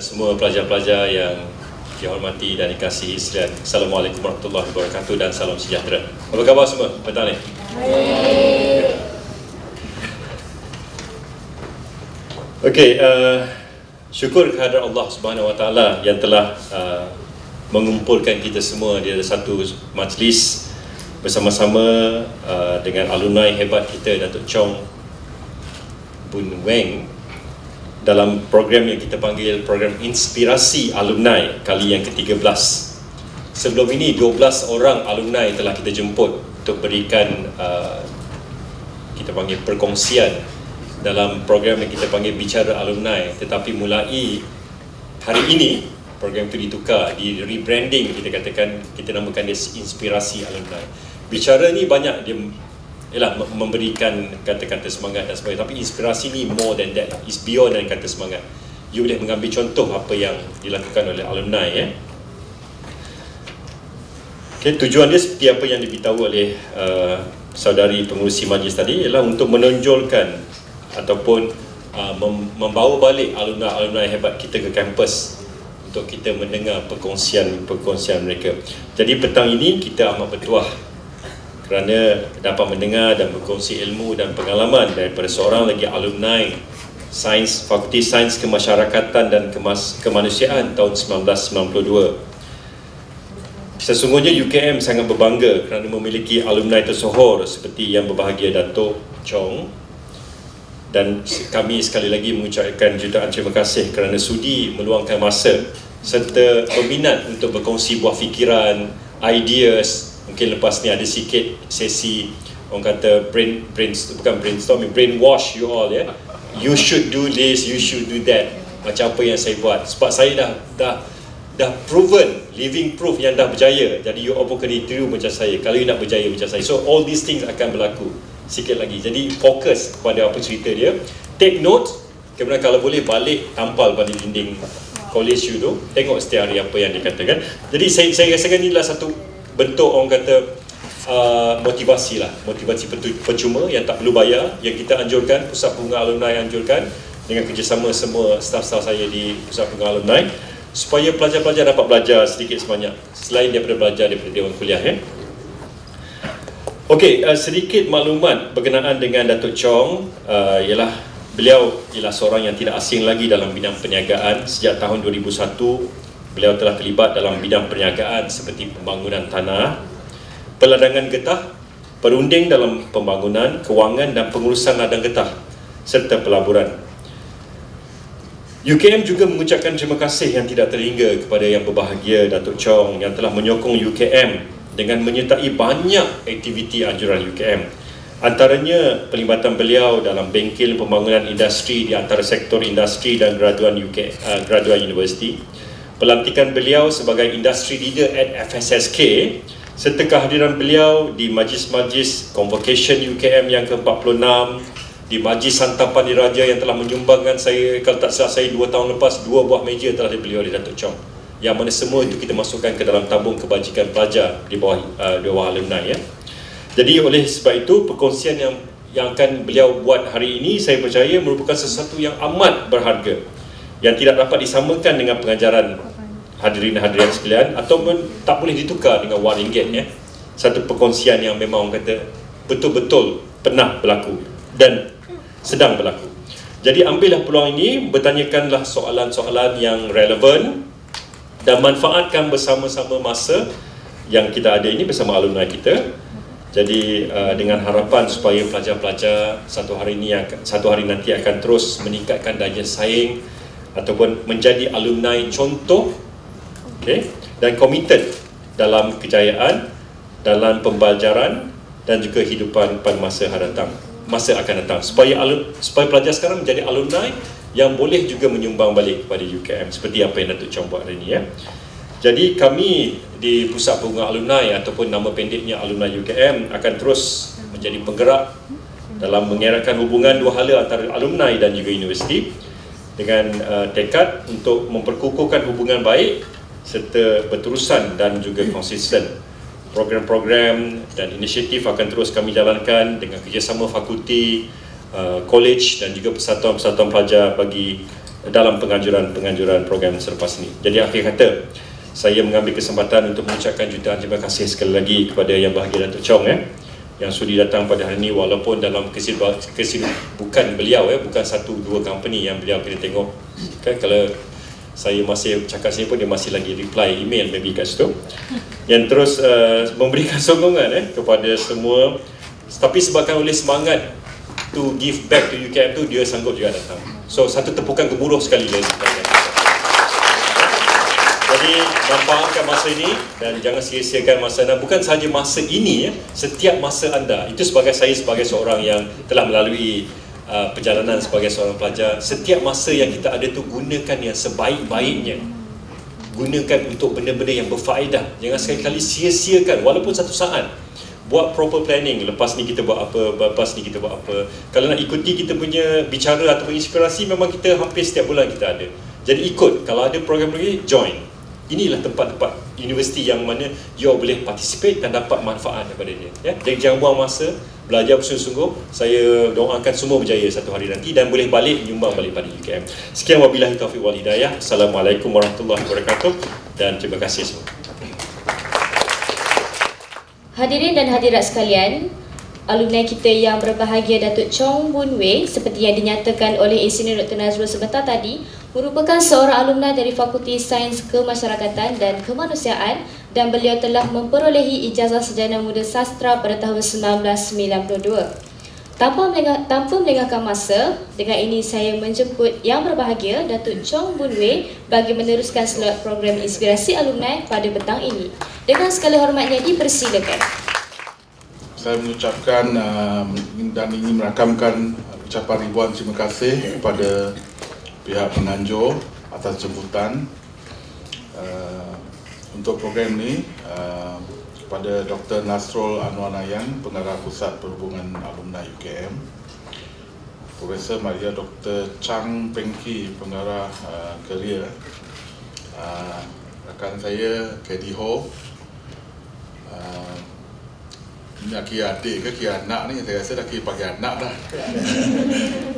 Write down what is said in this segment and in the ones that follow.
semua pelajar-pelajar yang dihormati dan dikasihi sekalian. Assalamualaikum warahmatullahi wabarakatuh dan salam sejahtera. Apa khabar semua petang ni? Okey, syukur kehadrat Allah Subhanahu Wa Taala yang telah mengumpulkan kita semua di satu majlis bersama-sama dengan alumni hebat kita, Datuk Chong Boon Weng, dalam program yang kita panggil program Inspirasi Alumni kali yang ke-13. Sebelum ini 12 orang alumni telah kita jemput untuk berikan kita panggil perkongsian dalam program yang kita panggil Bicara Alumni. Tetapi mulai hari ini program itu ditukar, di rebranding, kita katakan, kita namakan dia Inspirasi Alumni. Bicara ni banyak dia memberikan kata-kata semangat dan sebagainya, tapi inspirasi ni more than that, it's beyond dan kata semangat. You boleh mengambil contoh apa yang dilakukan oleh alumni ya. Okay, tujuan dia seperti apa yang diberitahu oleh saudari pengurusi majlis tadi, ialah untuk menonjolkan ataupun membawa balik alumni hebat kita ke kampus untuk kita mendengar perkongsian mereka. Jadi petang ini kita amat bertuah kerana dapat mendengar dan berkongsi ilmu dan pengalaman daripada seorang lagi alumni Sains, Fakulti Sains Kemasyarakatan dan Kemanusiaan tahun 1992. Sesungguhnya UKM sangat berbangga kerana memiliki alumni tersohor seperti Yang Berbahagia Datuk Chong, dan kami sekali lagi mengucapkan jutaan terima kasih kerana sudi meluangkan masa serta berminat untuk berkongsi buah fikiran, ideas. Mungkin lepas ni ada sikit sesi orang kata brainwash you all ya. You should do this, you should do that. Macam apa yang saya buat. Sebab saya dah proven, living proof yang dah berjaya. Jadi you all pun kena tiru macam saya. Kalau you nak berjaya macam saya. So all these things akan berlaku sikit lagi. Jadi fokus kepada apa cerita dia. Take note. Kemudian kalau boleh balik tampal pada dinding college you tu. Tengok setiap hari apa yang dikatakan. Jadi saya rasakan inilah satu bentuk orang kata motivasi lah. Motivasi percuma yang tak perlu bayar. Yang kita anjurkan, Pusat Pengguna Alumni anjurkan dengan kerjasama semua staf-staf saya di Pusat Pengguna Alumni, supaya pelajar-pelajar dapat belajar sedikit sebanyak selain daripada belajar daripada Dewan Kuliah ya. Okey, sedikit maklumat berkenaan dengan Datuk Chong. Beliau ialah seorang yang tidak asing lagi dalam bidang perniagaan. Sejak tahun 2001, beliau telah terlibat dalam bidang perniagaan seperti pembangunan tanah, peladangan getah, perunding dalam pembangunan, kewangan dan pengurusan ladang getah serta pelaburan. UKM juga mengucapkan terima kasih yang tidak terhingga kepada Yang Berbahagia Datuk Chong yang telah menyokong UKM dengan menyertai banyak aktiviti anjuran UKM. Antaranya pelibatan beliau dalam bengkel pembangunan industri di antara sektor industri dan graduan universiti, pelantikan beliau sebagai industry leader at FSSK, serta kehadiran beliau di majlis-majlis convocation UKM yang ke-46, di majlis santapan diraja yang telah menyumbangkan saya, kalau tak salah saya 2 tahun lepas, 2 buah meja telah dibeli oleh Datuk Chong, yang mana semua itu kita masukkan ke dalam tabung kebajikan pelajar di bawah alumni ya. Jadi oleh sebab itu perkongsian yang akan beliau buat hari ini, saya percaya merupakan sesuatu yang amat berharga, yang tidak dapat disamakan dengan pengajaran hadirin-hadirin sekalian, ataupun tak boleh ditukar dengan wang ringgit ya. Satu perkongsian yang memang orang kata betul-betul pernah berlaku dan sedang berlaku. Jadi ambillah peluang ini, bertanyakanlah soalan-soalan yang relevan dan manfaatkan bersama-sama masa yang kita ada ini bersama alumni kita. Jadi dengan harapan supaya pelajar-pelajar satu hari nanti akan terus meningkatkan daya saing ataupun menjadi alumni contoh, okay, dan komited dalam kejayaan, dalam pembelajaran dan juga kehidupan pada masa akan datang, supaya pelajar sekarang menjadi alumni yang boleh juga menyumbang balik kepada UKM seperti apa yang Datuk Chong buat hari ini ya. Jadi kami di Pusat Pengguna Alumni ataupun nama pendeknya Alumni UKM akan terus menjadi penggerak dalam mengeratkan hubungan dua hala antara alumni dan juga universiti dengan tekad untuk memperkukuhkan hubungan baik serta berterusan dan juga konsisten. Program-program dan inisiatif akan terus kami jalankan dengan kerjasama fakulti, college dan juga persatuan-persatuan pelajar bagi dalam penganjuran program selepas ini. Jadi akhir kata, saya mengambil kesempatan untuk mengucapkan jutaan terima kasih sekali lagi kepada Yang Berbahagia Datuk Chong yang sudi datang pada hari ini, walaupun dalam bukan beliau bukan 1-2 company yang beliau kena tengok kan. Kalau saya masih cakap saya pun dia masih lagi reply email maybe kat situ, yang terus memberikan sokongan kepada semua. Tapi sebabkan oleh semangat to give back to UKM tu, dia sanggup juga datang. So satu tepukan gemuruh sekali lagi. Jadi manfaatkan masa ini dan jangan sia-siakan masa anda. Bukan sahaja masa ini, setiap masa anda. Itu sebagai saya, sebagai seorang yang telah melalui perjalanan sebagai seorang pelajar. Setiap masa yang kita ada tu, gunakan yang sebaik-baiknya. Gunakan untuk benda-benda yang berfaedah. Jangan sekali-kali sia-siakan walaupun satu saat. Buat proper planning, lepas ni kita buat apa, lepas ni kita buat apa. Kalau nak ikuti kita punya bicara ataupun inspirasi, memang kita hampir setiap bulan kita ada. Jadi ikut, kalau ada program lagi, join. Inilah tempat-tempat universiti yang mana you boleh participate dan dapat manfaat daripada dia. Jadi jangan buang masa, belajar bersungguh-sungguh. Saya doakan semua berjaya satu hari nanti dan boleh balik, menyumbang balik pada UKM. Sekian, wabillahi taufiq wal hidayah. Assalamualaikum warahmatullahi wabarakatuh dan terima kasih semua. Hadirin dan hadirat sekalian, alumni kita yang berbahagia Datuk Chong Boon Weng, seperti yang dinyatakan oleh Engineer Dr. Jasril sebentar tadi, merupakan seorang alumni dari Fakulti Sains Kemasyarakatan dan Kemanusiaan, dan beliau telah memperolehi ijazah sarjana muda sastra pada tahun 1992. Tanpa melengahkan masa, dengan ini saya menjemput Yang Berbahagia Datuk Chong Boon Weng bagi meneruskan slot program Inspirasi Alumni pada petang ini. Dengan segala hormatnya dipersilakan. Saya mengucapkan dan ingin merakamkan ucapan ribuan terima kasih kepada pihak penganjur atas jemputan untuk program ini, kepada Dr. Jasril Lee, Pengarah Pusat Perhubungan Alumni UKM, Profesor Maria Dr. Chang Pengki, Pengarah Karier, rakan saya KD Ho. Ini kira adik ke kira anak ni? Saya rasa dah kira panggil anak dah.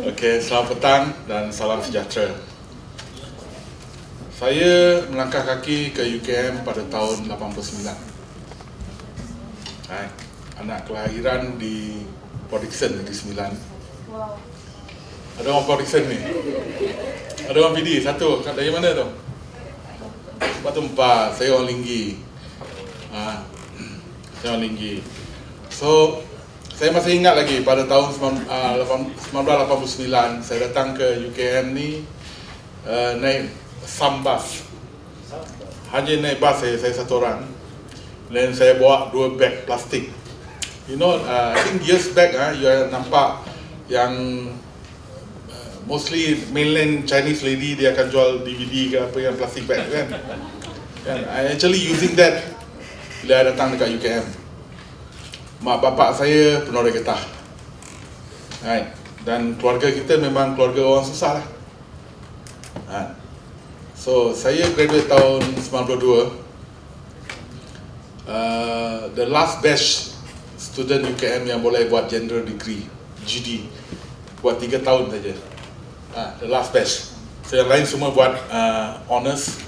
Okey, selamat petang dan salam sejahtera. Saya melangkah kaki ke UKM pada tahun 89. Anak kelahiran di Port Dickson, Negeri Sembilan. Wow. Ada orang Port Dickson ni? Ada orang PD? Satu. Dari mana tu? Batu Empat. Saya orang Linggi. Saya orang Linggi. So, saya masih ingat lagi pada tahun 1989 saya datang ke UKM ni naik bus. Hanya naik bus saya satu orang. Dan saya bawa 2 beg plastik. You know, I think years back you nampak yang mostly mainland Chinese lady dia akan jual DVD ke apa yang plastik bag kan. I actually using that bila datang dekat UKM. Mak bapak saya penoreh getah. Dan keluarga kita memang keluarga orang susah lah. So saya graduate tahun 92. The last batch student UKM yang boleh buat general degree GD buat 3 tahun saja. The last batch. So yang lain semua buat honors.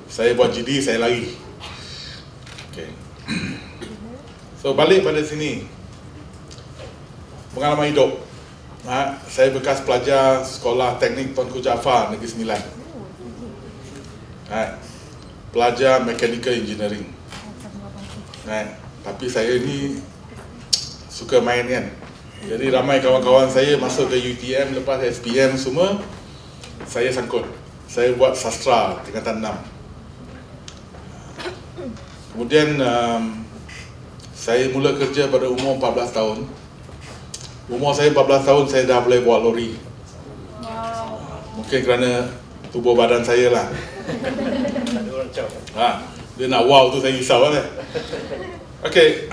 Saya buat GD, saya lari. Okay. So balik pada sini, pengalaman hidup. Saya bekas pelajar sekolah teknik Tuanku Jaafar Negeri Sembilan. Pelajar mechanical engineering. Tapi saya ni suka main kan. Jadi ramai kawan-kawan saya masuk ke UTM lepas SPM semua, saya sangkut. Saya buat sastra tingkatan 6. Kemudian saya mula kerja pada umur 14 tahun. Umur saya 14 tahun saya dah boleh bawa lori. Mungkin kerana tubuh badan saya lah. Dia nak wow tu saya risau lah. Okey,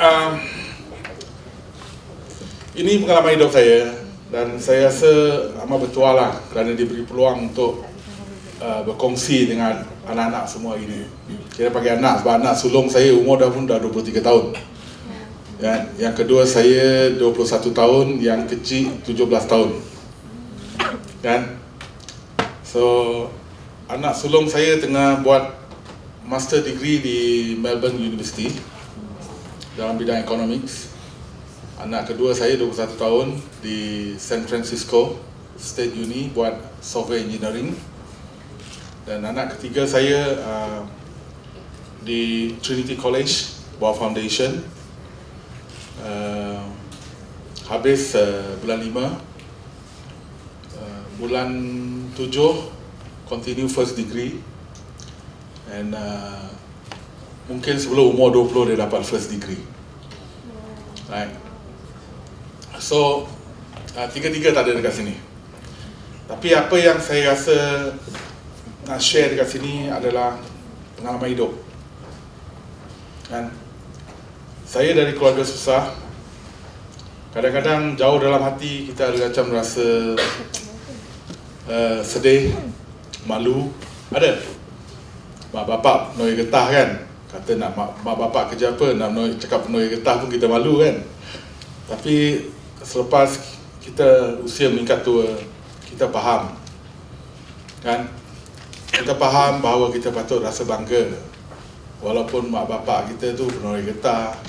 ini pengalaman hidup saya dan saya rasa amat bertuah lah kerana diberi peluang untuk berkongsi dengan anak-anak semua ini. Kira panggil anak sebab anak sulung saya umur dah 23 tahun. Yang kedua saya 21 tahun, yang kecil 17 tahun. Kan? So So anak sulung saya tengah buat master degree di Melbourne University dalam bidang economics. Anak kedua saya 21 tahun di San Francisco State Uni buat software engineering. Dan anak ketiga saya di Trinity College buat foundation. Habis bulan 5, bulan 7 continue first degree, and mungkin sebelum umur 20 dia dapat first degree. Right. So tiga-tiga tak ada dekat sini. Tapi apa yang saya rasa nak share dekat sini adalah pengalaman hidup. Kan? Saya dari keluarga susah. Kadang-kadang jauh dalam hati kita ada macam rasa sedih, malu. Ada. Mak bapak menoi getah kan. Kata nak mak bapak kerja apa, nak cakap menoi getah pun kita malu kan. Tapi selepas kita usia meningkat tua, kita faham. Kan? Kita faham bahawa kita patut rasa bangga. Walaupun mak bapak kita tu penori getah,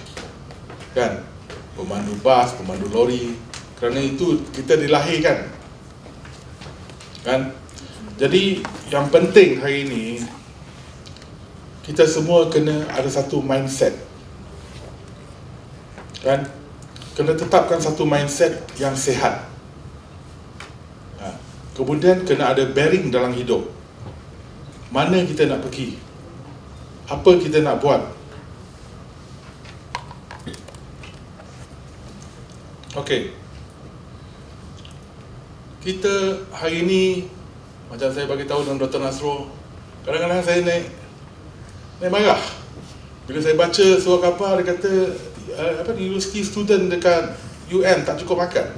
kan, pemandu bas, pemandu lori. Kerana itu kita dilahirkan, kan. Jadi yang penting hari ini, kita semua kena ada satu mindset, kan. Kena tetapkan satu mindset yang sihat. Kemudian kena ada bearing dalam hidup. Mana kita nak pergi? Apa kita nak buat? Okey. Kita hari ini, macam saya bagi tahu dengan Dr. Nasrul, kadang-kadang saya naik marah. Bila saya baca surat khabar, dia kata university student dekat UM tak cukup makan.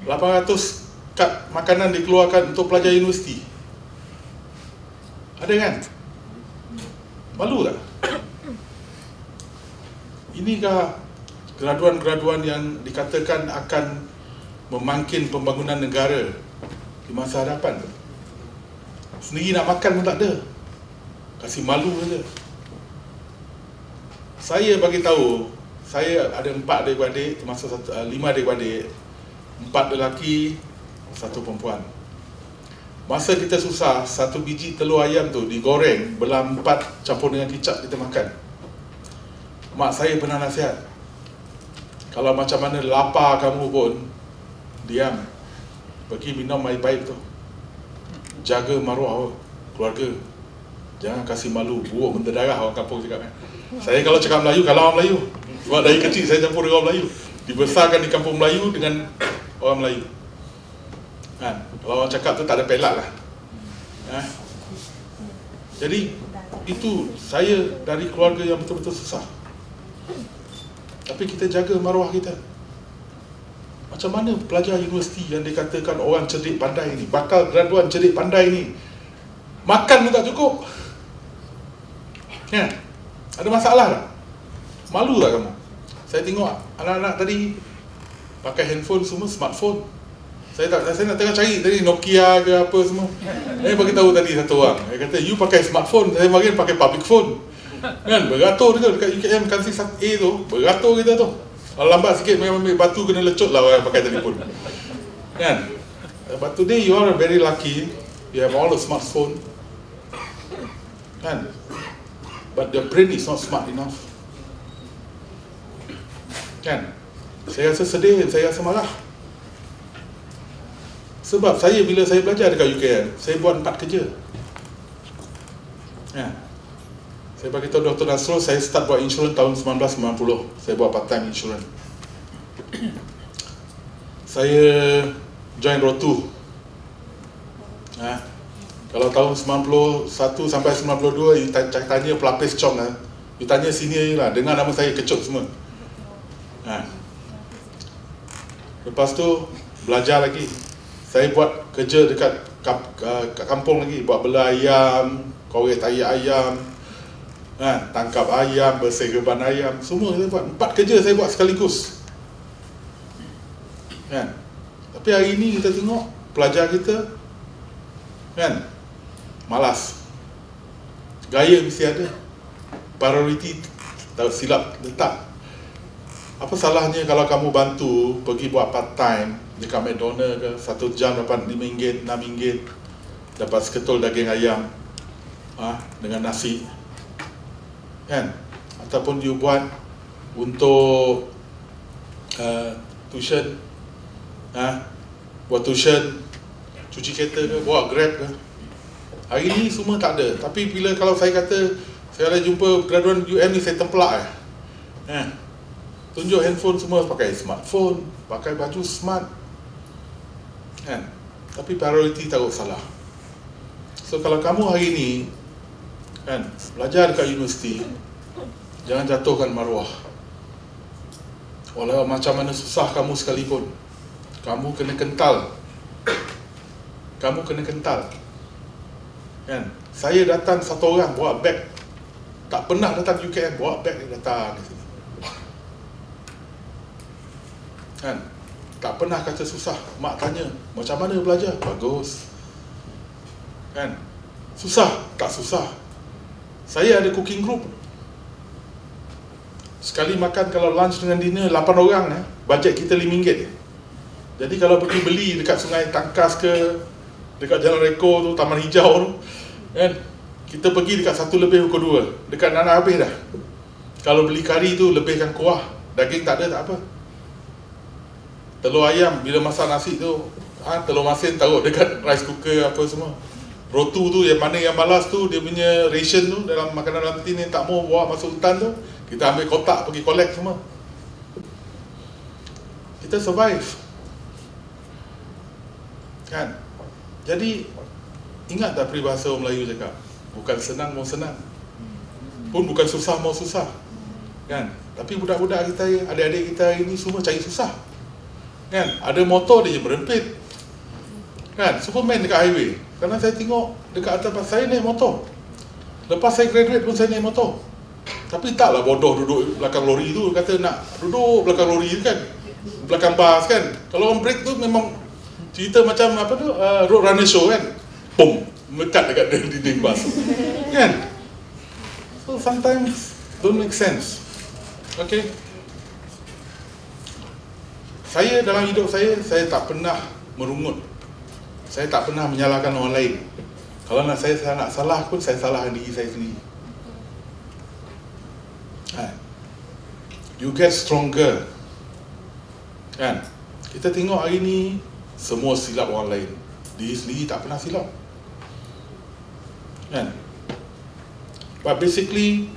800 kad makanan dikeluarkan untuk pelajar universiti. Ada kan? Malu tak? Inikah graduan-graduan yang dikatakan akan memangkin pembangunan negara di masa hadapan? Sendiri nak makan pun tak ada. Kasih malu saja. Saya bagi tahu, saya ada 4 adik-beradik, termasuk 5 adik-beradik, 4 lelaki, 1 perempuan. Masa kita susah, 1 biji telur ayam tu digoreng, belah 4 campur dengan kicap kita makan. Mak saya pernah nasihat, kalau macam mana lapar kamu pun, diam, pergi minum air baik tu, jaga maruah keluarga, jangan kasih malu, buruk benda darah orang kampung cakap kan. Saya kalau cakap Melayu, kalau orang Melayu, sebab dari kecil saya campur dengan orang Melayu, dibesarkan di kampung Melayu dengan orang Melayu. Kan? Kalau orang cakap tu tak ada pelak lah. Jadi itu saya dari keluarga yang betul-betul susah. Tapi kita jaga maruah kita. Macam mana pelajar universiti yang dikatakan orang cerdik pandai ni, bakal graduan cerdik pandai ni, makan pun tak cukup. Ya, ada masalah tak? Malu tak kamu? Saya tengok anak-anak tadi pakai handphone semua smartphone. Saya nak tengah cari tadi Nokia ke apa semua. Saya bagi tahu tadi satu orang. Dia kata you pakai smartphone, saya bagi pakai public phone. Kan beratur tu dekat UKM kansi A tu, beratur kita tu. Kalau lambat sikit memang ambil batu kena lecut lah orang pakai telefon. Kan? But today you are very lucky. You have all the smartphone. Kan? But the brain is not smart enough. Kan? Saya rasa sedih, saya rasa marah. Sebab saya bila saya belajar dekat UKM, saya buat 4 kerja. Ya. Saya bagi tahu Dr. Nasrul, saya start buat insurans tahun 1990. Saya buat part-time insurans. Saya join Rotu. Kalau tahun 91 sampai 92, you tanya pelapis Chong lah. You tanya senior lah, dengar nama saya kecut semua. Lepas tu, belajar lagi. Saya buat kerja dekat kampung lagi, buat bela ayam, korek tahi ayam, tangkap ayam, bersih geban ayam, semua saya buat. 4 kerja saya buat sekaligus. Tapi hari ini kita tengok pelajar kita Kan? Malas. Gaya mesti ada. Priority tak silap letak. Apa salahnya kalau kamu bantu pergi buat part time dekat McDonald ke, 1 jam dapat RM5, RM6, dapat seketul daging ayam dengan nasi, kan? Ataupun you buat untuk tuition, buat tuition, cuci kereta ke, bawa Grab ke. Hari ni semua tak ada. Tapi bila kalau saya kata saya ada jumpa graduan UM ni, saya templak tunjuk handphone, semua pakai smartphone, pakai baju smart, kan? Tapi priority takut salah. So kalau kamu hari ni, kan, belajar dekat universiti, jangan jatuhkan maruah. Walau macam mana susah kamu sekalipun, kamu kena kental. Kamu kena kental, kan? Saya datang 1 orang bawa beg, tak pernah datang UKM, bawa beg datang di sini, kan? Tak pernah kata susah. Mak tanya, macam mana belajar? Bagus, kan? Susah? Tak susah. Saya ada cooking group. Sekali makan, kalau lunch dengan dinner 8 orang, bajet kita RM5. Jadi kalau pergi beli dekat Sungai Tangkas ke, dekat Jalan Reko tu, Taman Hijau tu, kan, kita pergi dekat 1 lebih pukul 2, dekat nak habis dah. Kalau beli kari tu lebihkan kuah, daging tak ada, tak apa. Telur ayam, bila masak nasi tu, telur masin taruh dekat rice cooker apa semua. Rotu tu, yang mana yang malas tu, dia punya ration tu, dalam makanan lantin yang tak mau bawa masuk hutan tu, kita ambil kotak pergi collect semua. Kita survive, kan? Jadi ingat tak peribahasa orang Melayu cakap, bukan senang mau senang, pun bukan susah mau susah, kan? Tapi budak-budak kita, adik-adik kita hari ni semua cari susah, kan? Ada motor dia je berempit, kan? Superman dekat highway. Kerana saya tengok dekat atas, saya naik motor. Lepas saya graduate pun saya naik motor. Tapi taklah bodoh duduk belakang lori tu, kata nak duduk belakang lori kan, belakang bas kan. Kalau orang break tu memang cerita macam apa tu, road runner show kan. Boom, melekat dekat dinding bas, kan? So sometimes don't make sense. Okay. Saya dalam hidup saya tak pernah merungut. Saya tak pernah menyalahkan orang lain. Kalau saya nak salah pun, saya salahkan diri saya sendiri. You get stronger, kan? Kita tengok hari ni semua silap orang lain, diri sendiri tak pernah silap, kan? But basically,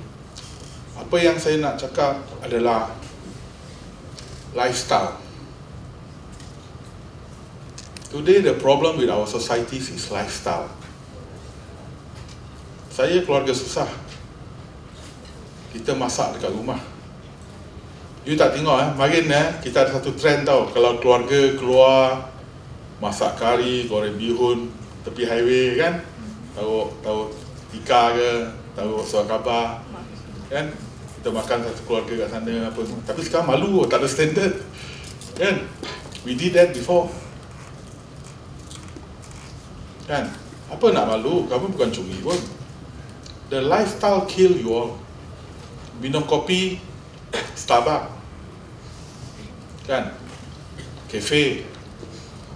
apa yang saya nak cakap adalah lifestyle. Today the problem with our societies is lifestyle. Saya keluarga susah, kita masak dekat rumah. You tak tengok marin kita ada satu trend tau, kalau keluarga keluar masak kari, goreng bihun tepi highway kan, taruh tika ke, taruh suar khabar kan, kita makan satu keluarga kat sana apa semua. Tapi sekarang malu, tak ada standard kan. We did that before, kan? Apa nak malu? Kamu bukan curi pun. The lifestyle kill you all. Minum kopi Starbucks, kan? Cafe.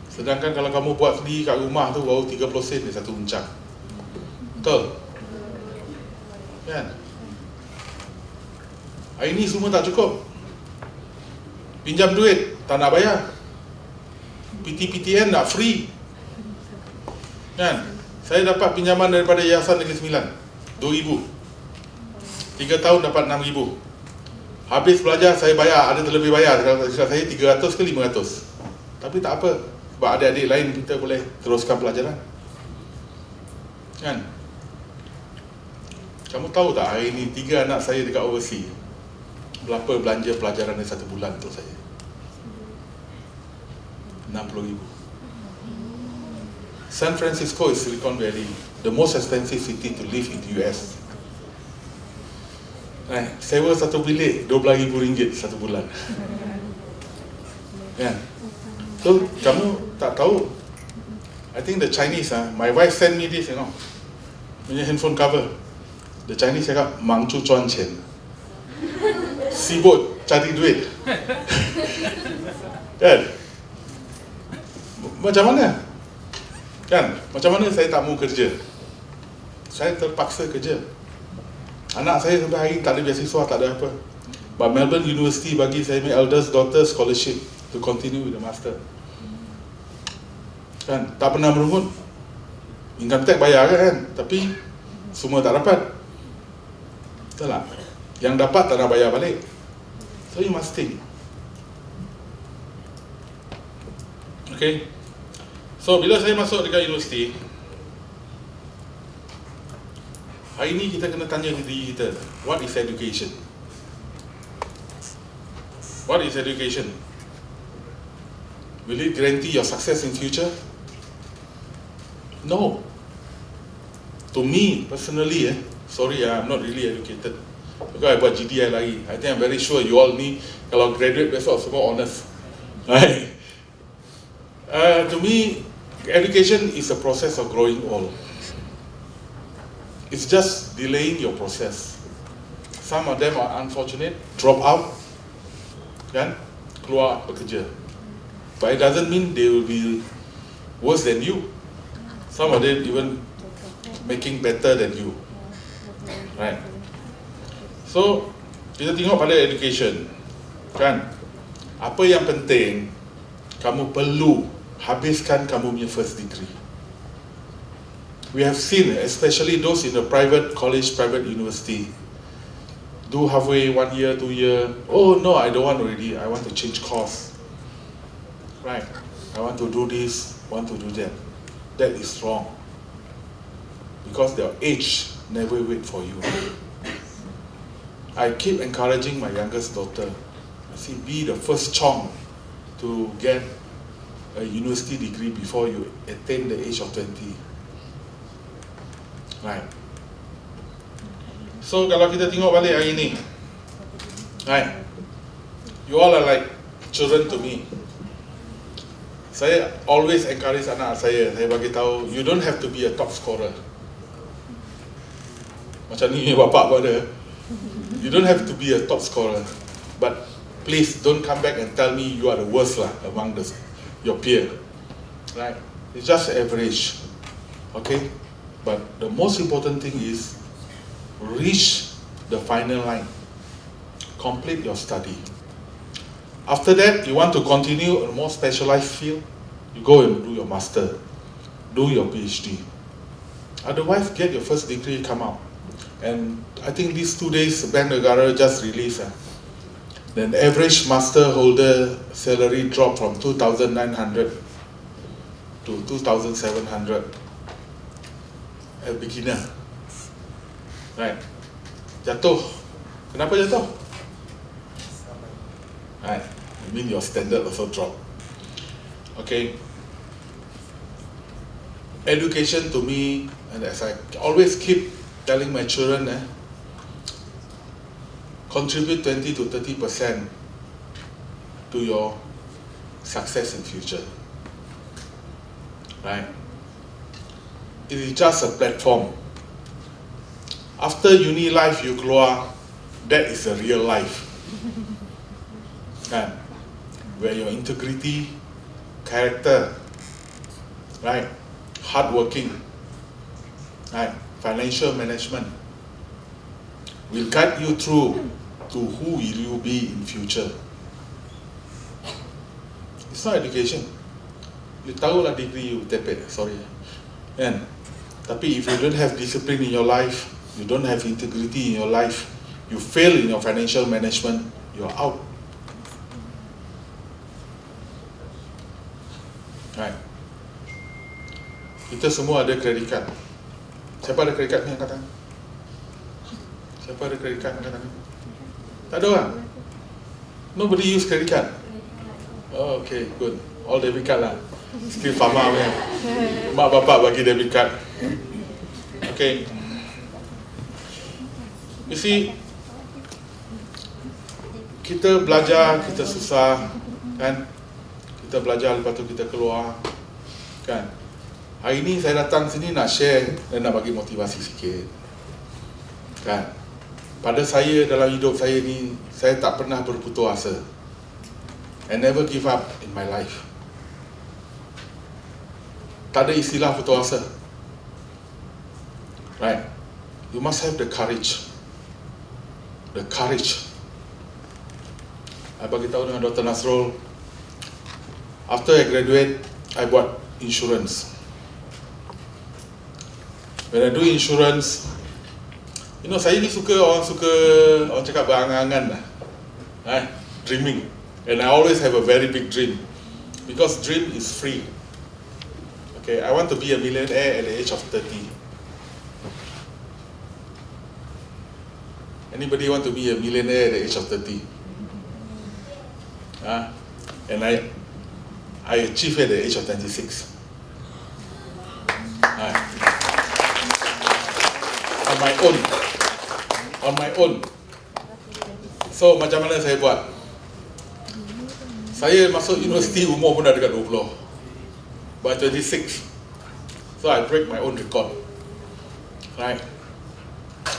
Sedangkan kalau kamu buat sendiri kat rumah tu, baru 30 sen dia satu uncang. Betul? Kan? Hari ni semua tak cukup. Pinjam duit, tak nak bayar. PT-PTN nak free, kan? Saya dapat pinjaman daripada Yayasan Negeri Sembilan, 2,000. 3 tahun dapat 6,000. Habis belajar saya bayar, ada terlebih bayar. Kalau saya 300 ke 500. Tapi tak apa, sebab adik-adik lain kita boleh teruskan pelajaran, kan? Kamu tahu tak, hari ni 3 anak saya dekat overseas, berapa belanja pelajaran dia 1 bulan untuk saya? 60,000. San Francisco is Silicon Valley, the most expensive city to live in the US. Sewa satu bilik RM12,000 satu bulan. Kan? So kamu tak tahu I think the Chinese, my wife sent me this, punya handphone cover. The Chinese cakap, 忙着赚钱. Sibuk cari duit. Kan? Macam mana? Kan? Macam mana saya tak mau kerja? Saya terpaksa kerja. Anak saya sampai hari tak ada beasiswa, tak ada apa. But Melbourne University bagi saya my eldest daughter scholarship to continue with the master. Kan? Tak pernah merungut. Income tax bayar kan? Tapi semua tak dapat. Betul tak? Yang dapat tak nak bayar balik. So you must think. Okay. So bila saya masuk dekat universiti, hari ni kita kena tanya diri kita, what is education? What is education? Will it guarantee your success in future? No. To me personally, sorry, I'm not really educated. Because I buat GDI lagi. I think I'm very sure you all ni kalau graduate besok semua honest. Right? To me, education is a process of growing old. It's just delaying your process. Some of them are unfortunate, drop out, kan? Keluar bekerja. But it doesn't mean they will be worse than you. Some of them even making better than you. Right? So, kita tengok pada education, kan? Apa yang penting, kamu perlu habiskan kamu punya first degree. We have seen, especially those in the private college, private university, do halfway, 1 year, 2 year. Oh no, I don't want already. I want to change course. Right? I want to do this, want to do that. That is wrong. Because their age never wait for you. I keep encouraging my youngest daughter. I say, be the first Chong to get a university degree before you attain the age of 20. Right. So kalau kita tengok balik hari ni, right, you all are like children to me. Saya always encourage anak saya bagi tahu, you don't have to be a top scorer. Macam ni bapak pun ada. You don't have to be a top scorer, but please don't come back and tell me you are the worst lah among your peer. Right? It's just average. Okay? But the most important thing is reach the final line. Complete your study. After that, you want to continue a more specialized field, you go and do your master, do your PhD. Otherwise, get your first degree, come out. And I think these 2 days, Bank Negara just released. Then average master holder salary dropped from 2,900 to 2,700. A beginner. Right. Jatuh. Kenapa jatuh? Right. I mean your standard also drop. Okay. Education to me, and as I always keep telling my children, contribute 20 to 30% to your success in future. Right? It is just a platform. After uni life, you keluar, that is a real life. Right? Where your integrity, character, right, hardworking, right, financial management will guide you through to who will you be in future. It's not education. You tahulah degree you tepek, sorry. And tapi if you don't have discipline in your life, you don't have integrity in your life, you fail in your financial management, you're out. Right. Kita semua ada credit card. Siapa ada credit card ni angkat tangan? Siapa ada credit card angkat tangan? Tak ada orang? Nobody use credit card? Oh, okay, good. All debit card lah. Still fama punya. Mak bapak bagi debit card. Okay. You see, kita belajar, kita susah, kan? Kita belajar, lepas tu kita keluar, kan? Hari ni saya datang sini nak share dan nak bagi motivasi sikit. Kan? Pada saya dalam hidup saya ni, saya tak pernah berputus asa. I never give up in my life. Tak ada istilah putus asa. Right? You must have the courage. The courage. I bagi tahu dengan Dr. Jasril, after I graduate, I buat insurance. When I do insurance, you know, saya ni orang cakap berangan-angan lah. Dreaming. And I always have a very big dream. Because dream is free. Okay, I want to be a millionaire at the age of 30. Anybody want to be a millionaire at the age of 30? And I achieved at the age of 26. On my own. So macam mana saya buat? Saya masuk universiti umur pun dah dekat 20. By 26. So I break my own record. Right.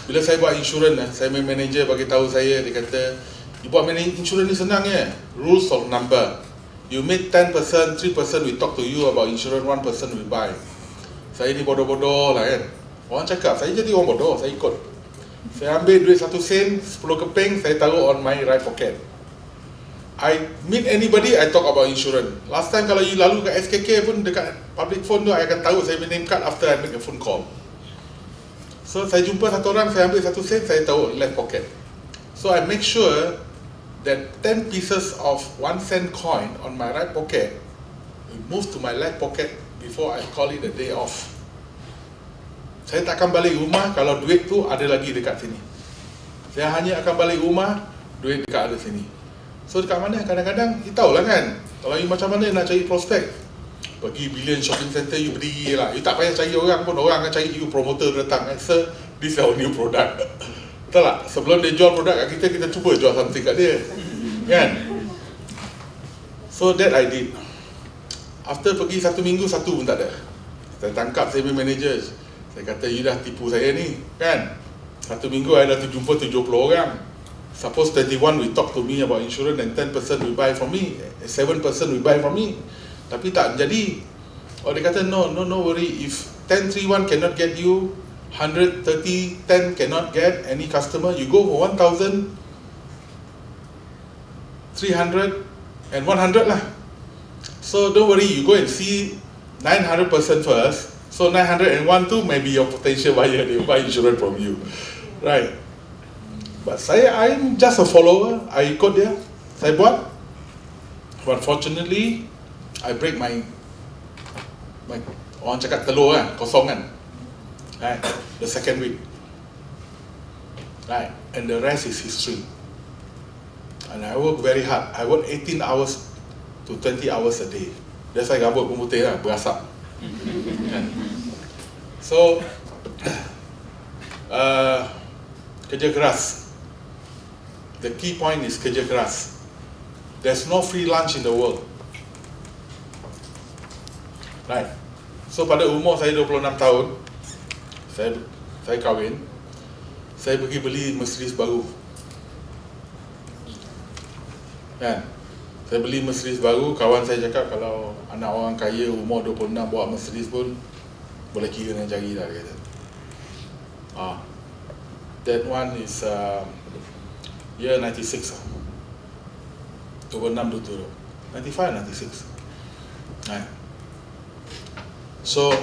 Bila saya buat insurans, saya main manager bagi tahu saya, dia kata, you buat insurans ni senang ya. Rules of number. You make 10%, 3% we talk to you about insurance, 1% we buy. Saya ni bodoh-bodoh lah kan. Orang cakap, saya jadi orang bodoh, saya ikut. Saya ambil duit 1 sen, 10 keping, saya taruh on my right pocket. I meet anybody, I talk about insurance. Last time kalau you lalu kat SKK pun, dekat public phone tu, I akan tahu saya name card after I make a phone call. So saya jumpa satu orang, saya ambil 1 sen, saya taruh left pocket. So I make sure that 10 pieces of 1 cent coin on my right pocket will move to my left pocket before I call it a day off. Saya tak akan balik rumah kalau duit tu ada lagi dekat sini. Saya hanya akan balik rumah, duit dekat ada sini. So dekat mana? Kadang-kadang, you tahu lah kan, kalau you macam mana nak cari prospek, pergi Billion Shopping Center, you berdiri lah. You tak payah cari orang pun, orang akan cari you, promoter datang. Sir, this is our new product. Betul tak? Sebelum dia jual produk kat kita, kita cuba jual something kat dia. Kan? So that I did. After pergi 1 minggu, 1 pun tak ada. Saya tangkap, saya punya manager. Saya kata, you dah tipu saya ni, kan? 1 minggu, saya dah jumpa 70 orang. Suppose 21 we talk to me about insurance and 10% we buy from me, 7% we buy from me. Tapi tak jadi. Oh, dia kata, no worry. If 1031 cannot get you, 130, 10 cannot get any customer, you go for 1,000, 300 and 100 lah. So don't worry, you go and see 900 person first. So 901 tu maybe your potential buyer, they will buy insurance from you, right? But I'm just a follower. I ikut dia, saya buat. But fortunately, I break my orang cakap telur kan, kosong kan, right? The second week, right? And the rest is history. And I work very hard. I work 18 hours to 20 hours a day. That's why gabut pun putih lah, berasap. So kerja keras. The key point is kerja keras. There's no free lunch in the world, right? So pada umur saya 26 tahun, saya kahwin, saya pergi beli Mercedes baru, kan? Saya beli Mercedes baru. Kawan saya cakap, kalau anak orang kaya umur 26 bawa Mercedes pun boleh kira dengan jari lah, dia kata. That one is year 96 lah. 26 betul, 95, 96. Right. So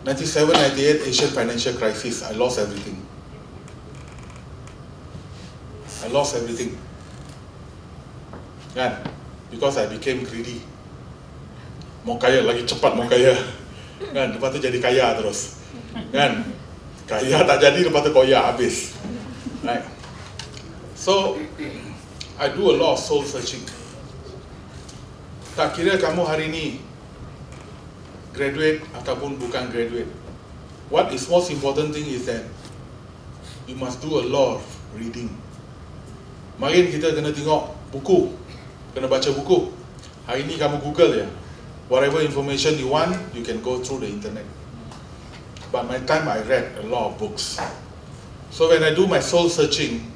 97, 98 Asian financial crisis, I lost everything. Kan? Because I became greedy. Mau kaya, lagi cepat mau kaya. Kan? Lepas tu jadi kaya terus. Kan? Kaya tak jadi, lepas tu koyak habis. Right? So I do a lot of soul searching. Tak kira kamu hari ni graduate ataupun bukan graduate, what is most important thing is that you must do a lot of reading. Marin kita kena tengok buku, kena baca buku. Hari ni kamu Google ya, whatever information you want, you can go through the internet. But my time I read a lot of books. So when I do my soul searching,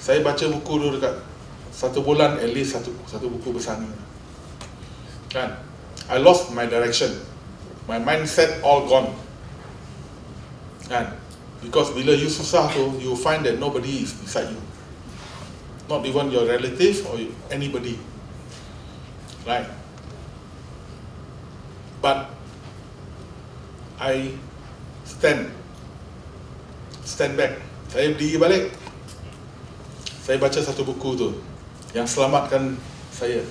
saya baca buku dulu dekat 1 bulan at least satu buku besar ni. Kan? I lost my direction. My mindset all gone. Kan? Because bila you susah tu, you find that nobody is beside you. Not even your relative or anybody. Right? But I stand back. Saya berdiri balik. Saya baca satu buku tu yang selamatkan saya.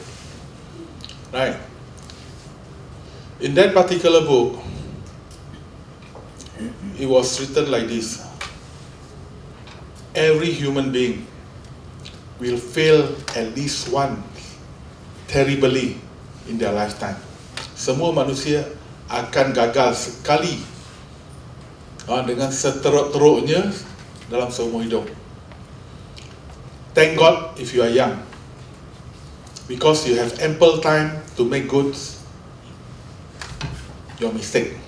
Right. In that particular book, it was written like this: every human being will fail at least once terribly in their lifetime. Semua manusia akan gagal sekali dengan seteruk-teruknya dalam seumur hidup. Thank God if you are young, because you have ample time to make good your mistake.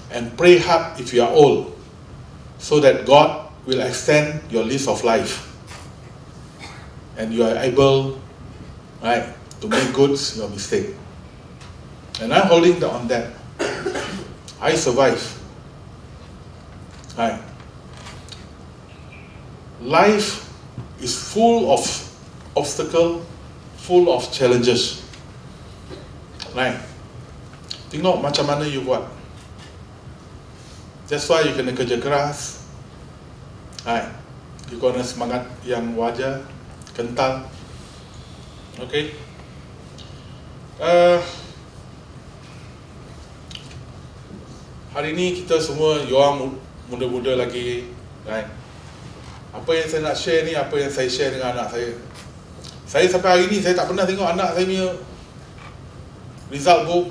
And pray hard if you are old, so that God will extend your lease of life and you are able, right, to make good your mistake. And I'm holding on that. I survive. Right. Life is full of obstacles, full of challenges. Right. Tengok macam mana you buat. That's why you kena kerja keras. Right. You kena semangat yang wajar, kental. Okay. Hari ni kita semua, you orang muda-muda lagi, right? Apa yang saya nak share ni, apa yang saya share dengan anak saya. Saya sampai hari ni, saya tak pernah tengok anak saya punya result book.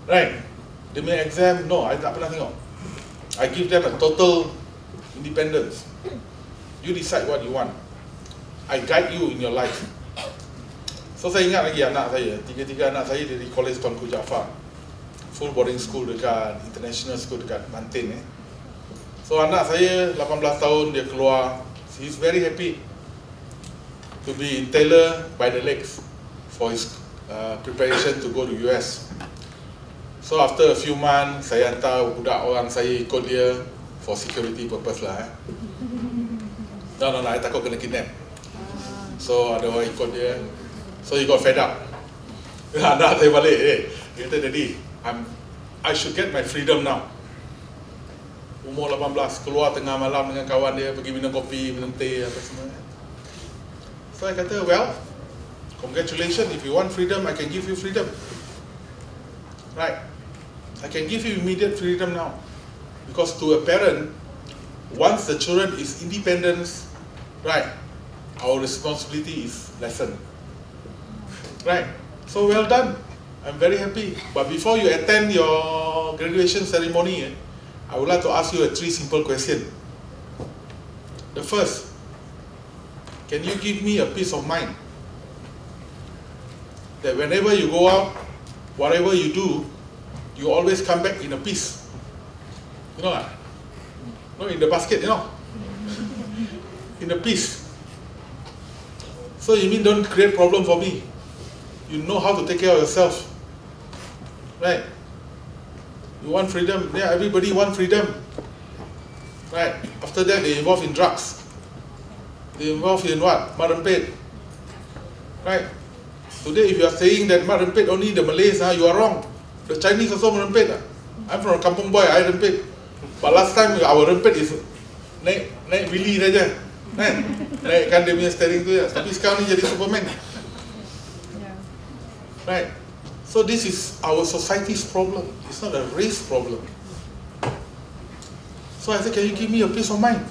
Right? Dia punya exam, no, I tak pernah tengok. I give them a total independence. You decide what you want. I guide you in your life. So saya ingat lagi anak saya, tiga anak saya dari College Tuanku Jaafar, full boarding school dekat international school dekat Mantin. So anak saya 18 tahun dia keluar, he's very happy to be in Taylor by the Lakes for his preparation to go to US. So after a few months, saya hantar budak orang saya ikut dia for security purpose lah. No, I takut kena kidnap. So ada orang ikut dia. So he got fed up. Anak saya balik, dia kata, Daddy, I should get my freedom now. Umur 18, keluar tengah malam dengan kawan dia, pergi minum kopi, minum teh, apa semua. So I kata, well, congratulations, if you want freedom, I can give you freedom. Right? I can give you immediate freedom now. Because to a parent, once the children is independent, right, our responsibility is lessened. Right? So well done. I'm very happy. But before you attend your graduation ceremony, I would like to ask you 3 simple questions. The first, can you give me a peace of mind that whenever you go out, whatever you do, you always come back in a piece? You know that? No, in the basket, you know? In a piece. So you mean don't create problem for me? You know how to take care of yourself. Right? You want freedom? Yeah, everybody want freedom. Right? After that, they involve in drugs. They involve in what? Marempet. Right? Today, if you are saying that marempet only the Malays, you are wrong. The Chinese also marempet. I'm from a kampung boy, I rempet. But last time, our rempet is naik Willy saja. Naikkan dia punya steering tu ya. Tapi sekarang ni jadi Superman. Right? So this is our society's problem. It's not a race problem. So I said, can you give me a peace of mind?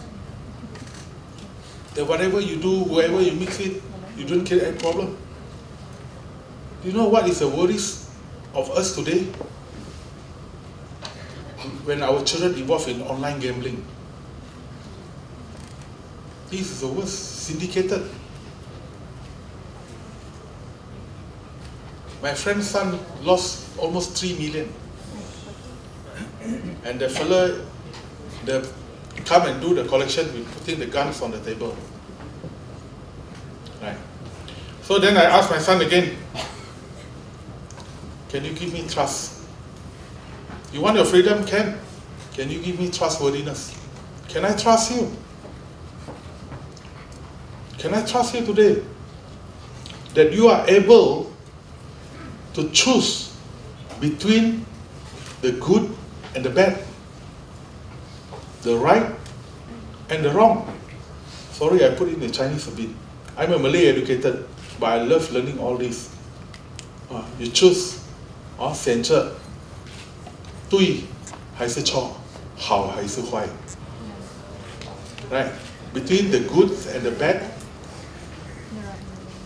That whatever you do, whoever you mix with, you don't create any problem. Do you know what is the worries of us today? When our children involved in online gambling. This is the worst, syndicated. My friend's son lost almost 3 million. And the fella, come and do the collection with putting the guns on the table. Right. So then I asked my son again, can you give me trust? You want your freedom? Can you give me trustworthiness? Can I trust you? Can I trust you today? That you are able to choose between the good and the bad, the right and the wrong. Sorry, I put in the Chinese a bit. I'm a Malay educated, but I love learning all this. You choose, 选择对还是错，好还是坏。Right? Between the good and the bad,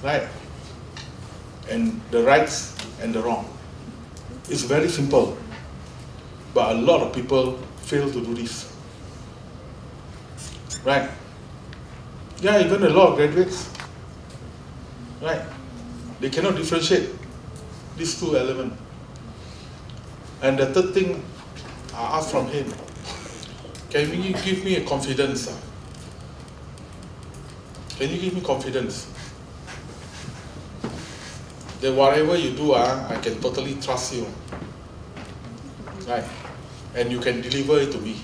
right? And the rights and the wrong. It's very simple. But a lot of people fail to do this. Right? Yeah, even a lot of graduates. Right? They cannot differentiate these two elements. And the third thing I asked from him, can you give me a confidence? Can you give me confidence? That whatever you do, I can totally trust you. Right? And you can deliver it to me.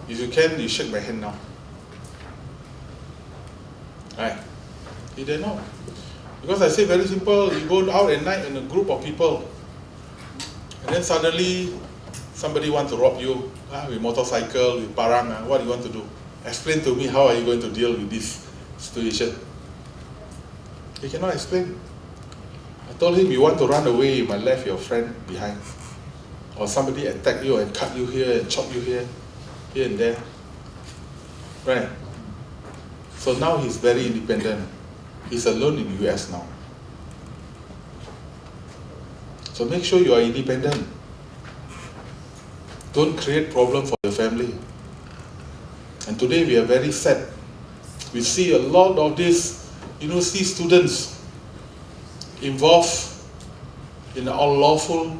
If you can, you shake my hand now. Right? He didn't know. Because I say very simple, you go out at night in a group of people, and then suddenly somebody wants to rob you, with motorcycle, with parang, what do you want to do? Explain to me, how are you going to deal with this situation? He cannot explain. I told him, you want to run away, you might leave your friend behind. Or somebody attack you and cut you here and chop you here and there. Right? So now he's very independent. He's alone in the US now. So make sure you are independent. Don't create problem for your family. And today we are very sad. We see a lot of these university students involved in unlawful,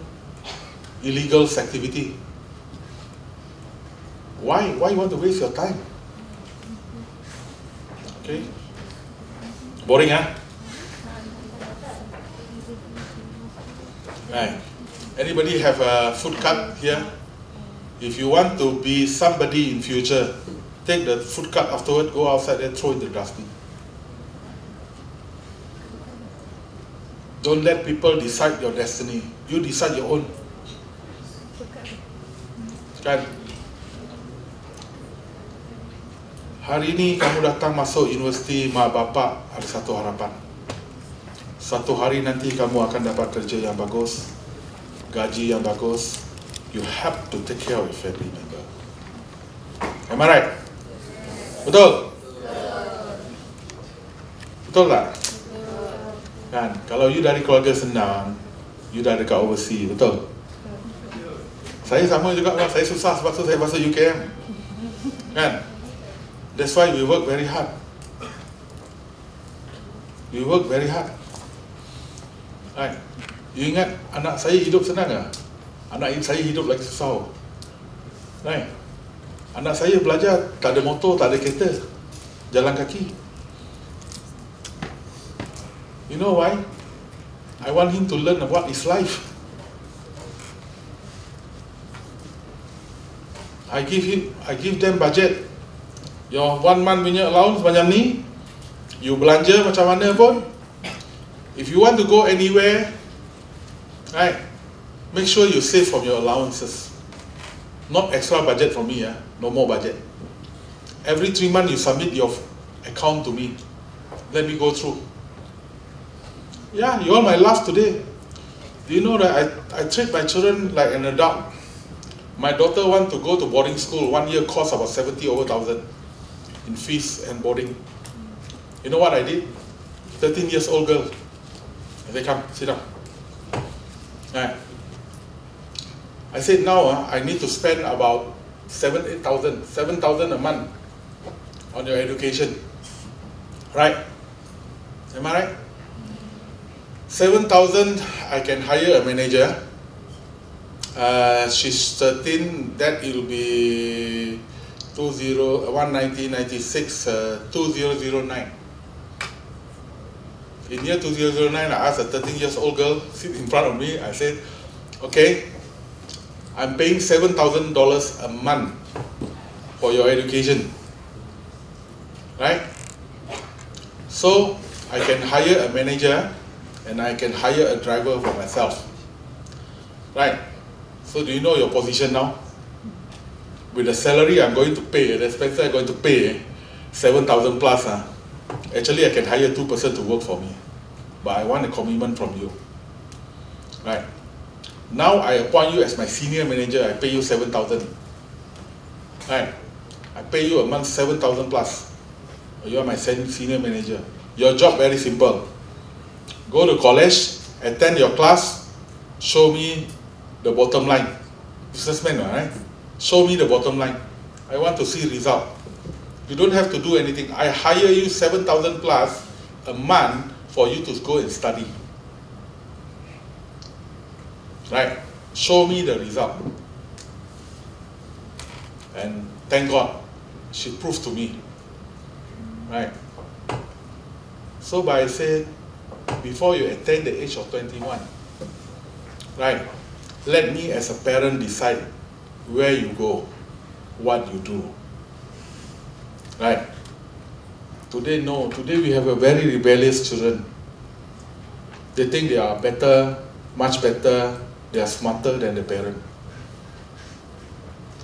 illegal activity. Why you want to waste your time? Okay? Boring, huh? Right. Anybody have a food card here? If you want to be somebody in future, take the food card afterward, go outside and throw it in the dustbin. Don't let people decide your destiny. You decide your own. Kan? Hari ini kamu datang masuk universiti, mak bapak ada satu harapan. Satu hari nanti kamu akan dapat kerja yang bagus, gaji yang bagus. You have to take care of your family member. Am I right? Betul? Betul tak? Kan? Kalau you dari keluarga senang, you dah dekat overseas, betul? Saya sama juga, saya susah sebab tu saya masuk UKM. Kan? That's why we work very hard. We work very hard. Right? You ingat anak saya hidup senang tak? Anak saya hidup lagi susah. Right? Anak saya belajar tak ada motor, tak ada kereta, jalan kaki. You know why? I want him to learn what is life. I give them budget. Your 1 month punya allowance macam ni, you belanja macam mana pun. If you want to go anywhere, right, make sure you save from your allowances. Not extra budget from me, no more budget. Every 3 months you submit your account to me. Let me go through. Yeah, you all might laugh today. Do you know that I treat my children like an adult? My daughter want to go to boarding school. 1 year cost about 70,000 in fees and boarding. You know what I did? 13 years old girl. I said, come, sit down. Right. I said, now I need to spend about 7,000 a month on your education. Right? Am I right? 7,000, I can hire a manager. She's 13, that will be 1996, 2009. In year 2009, I asked a 13-year-old girl sit in front of me. I said, okay, I'm paying $7,000 a month for your education, right? So I can hire a manager and I can hire a driver for myself, right? So do you know your position now? With the salary I'm going to pay, the expenses I'm going to pay, 7,000 plus, actually I can hire 2 persons to work for me, but I want a commitment from you, right? Now I appoint you as my senior manager, I pay you 7,000, right? I pay you a month 7,000 plus. You are my senior manager. Your job very simple. Go to college, attend your class, show me the bottom line. Businessman, right? Show me the bottom line. I want to see result. You don't have to do anything. I hire you 7,000 plus a month for you to go and study. Right? Show me the result. And thank God, she proved to me. Right? So but I said, before you attain the age of 21, right, let me as a parent decide where you go, what you do. Right? Today, no. Today we have a very rebellious children. They think they are better, much better, they are smarter than the parent.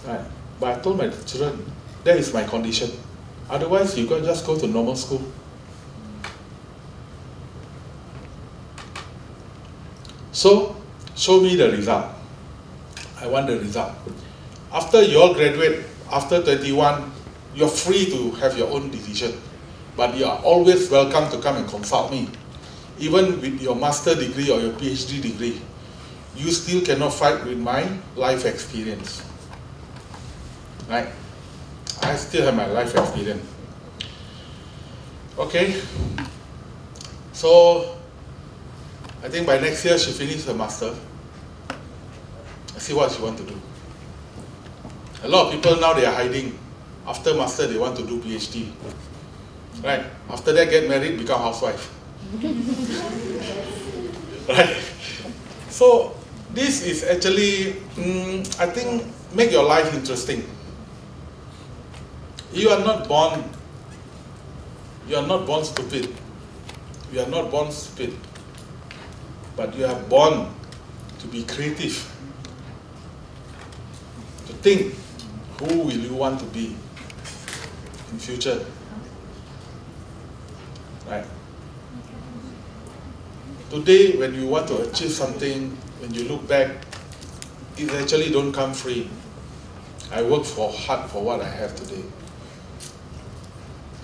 Right? But I told my children, that is my condition. Otherwise, you can just go to normal school. So, show me the result. I want the result. After you all graduate, after 21, you're free to have your own decision. But you are always welcome to come and consult me. Even with your master degree or your PhD degree, you still cannot fight with my life experience. Right? I still have my life experience. Okay? So, I think by next year she finishes her master. Let's see what she wants to do. A lot of people now they are hiding. After master they want to do PhD. Right? After that get married, become housewife. Right? So this is actually, I think, make your life interesting. You are not born stupid. You are not born stupid. But you are born to be creative. To think, who will you want to be in future? Right? Today, when you want to achieve something, when you look back, it actually don't come free. I work hard for what I have today.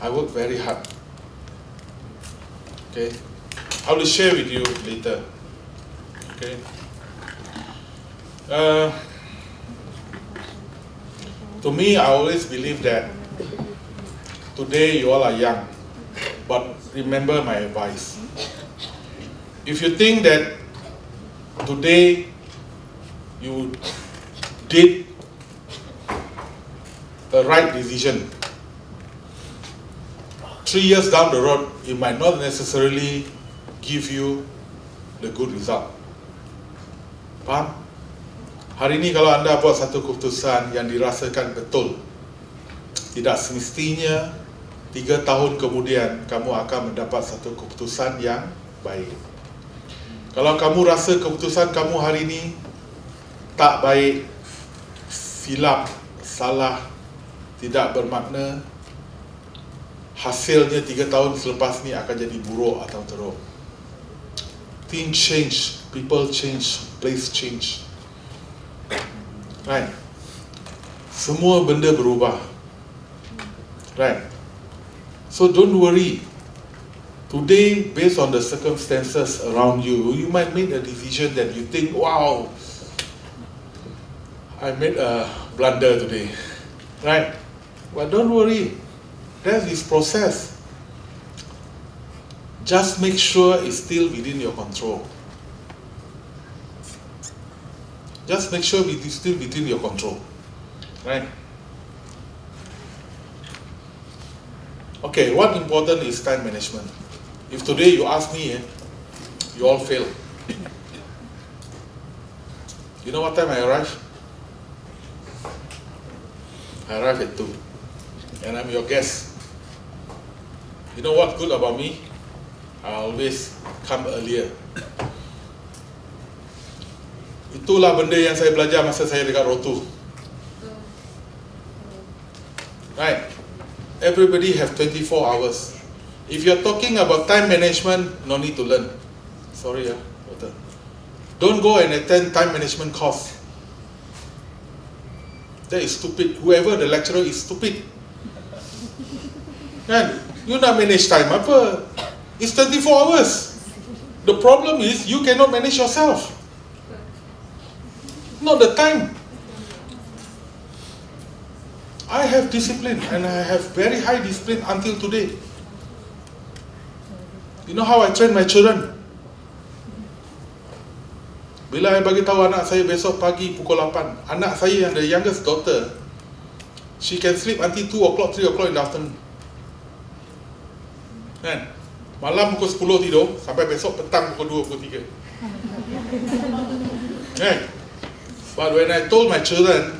I work very hard. Okay? I will share with you later. Okay? To me, I always believe that today you all are young, but remember my advice. If you think that today you did a right decision, 3 years down the road, it might not necessarily give you the good result. Faham? Hari ini kalau anda buat satu keputusan yang dirasakan betul, tidak semestinya 3 tahun kemudian kamu akan mendapat satu keputusan yang baik. Kalau kamu rasa keputusan kamu hari ini tak baik, silap, salah, tidak bermakna, hasilnya 3 tahun selepas ni akan jadi buruk atau teruk. Things change, people change, place change. Right? Semua benda berubah. Right? So don't worry. Today, based on the circumstances around you, you might make a decision that you think, wow, I made a blunder today. Right? But don't worry. That is process. just make sure it's still within your control. Just make sure it's still within your control. Right? Okay, what important is time management? If today you ask me, you all fail. You know what time I arrive? I arrive at 2. And I'm your guest. You know what's good about me? I always come earlier. Itulah benda yang saya belajar masa saya dekat Rotu. Right? Everybody have 24 hours. If you're talking about time management, no need to learn. Sorry, water. Don't go and attend time management course. That is stupid. Whoever the lecturer is stupid. Kan? You nak manage time apa? It's 24 hours. The problem is you cannot manage yourself. Not the time. I have discipline and I have very high discipline until today. You know how I train my children? Bila I bagi tahu anak saya besok pagi pukul 8, anak saya yang the youngest daughter, she can sleep until 2 o'clock, 3 o'clock in the afternoon. Kan? Malam pukul 10 tidur, sampai besok petang pukul 2, pukul 3. Kan? But when I told my children,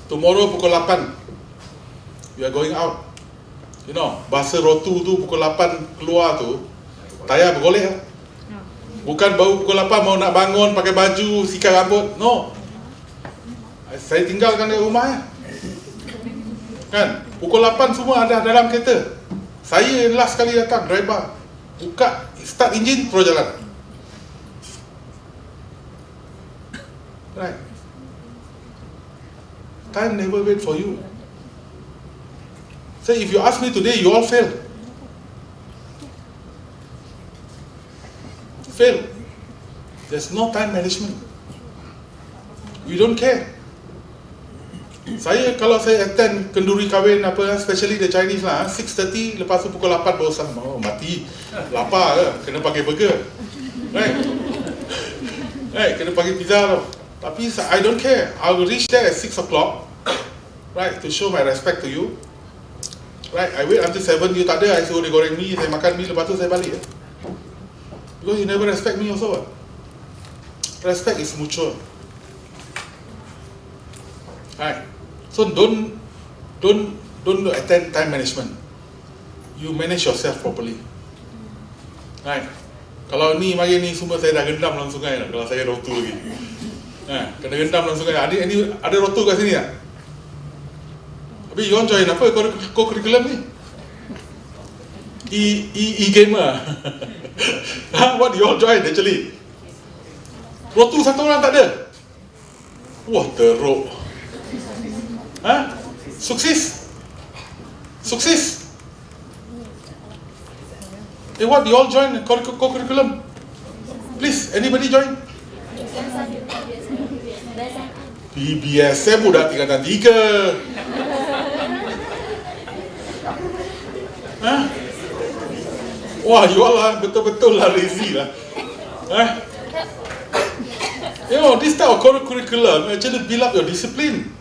tomorrow pukul 8, we are going out. You know, bahasa Rotu tu pukul 8 keluar tu, tayar bergolek lah. Bukan baru pukul 8 mau nak bangun, pakai baju, sikat rambut. No. Saya tinggalkan di rumah ya. Kan? Pukul 8 semua ada dalam kereta. Saya last kali datang, driver. Buka, start engine, terus jalan. Right. Time never wait for you. So if you ask me today, you all fail. Fail. There's no time management. We don't care. Kalau saya attend kenduri kahwin apa, especially the Chinese lah, 6:30, lepas tu pukul 8 baru sama. Oh, mati. Lapar ke? Kena pakai burger. Right? Right, kena pakai pizza tau. Tapi I don't care. I will reach there at 6 o'clock. Right, to show my respect to you. Right, I wait until 7, you tak ada, I suruh dia goreng mie, saya makan mie, lepas tu saya balik. Because you never respect me also. Respect is mutual. Right. So don't attend time management. You manage yourself properly. Right. Kalau ni mari ni semua saya dah gendam dalam sungai dah, kalau saya rotu lagi. Kena gendam dalam sungai. Ada rotu kat sini tak? Tapi you want join apa co-curriculum ni? E-gamer. What do you all join actually? Rotu satu orang tak ada. Wah, teruk. Sukses. Sukses. What do you all join co-curriculum? Please, anybody join? PBS, saya budak tingkatan 3. Wah, you all lah, betul-betul lah lazy lah. You know, this type of curriculum actually build up your discipline.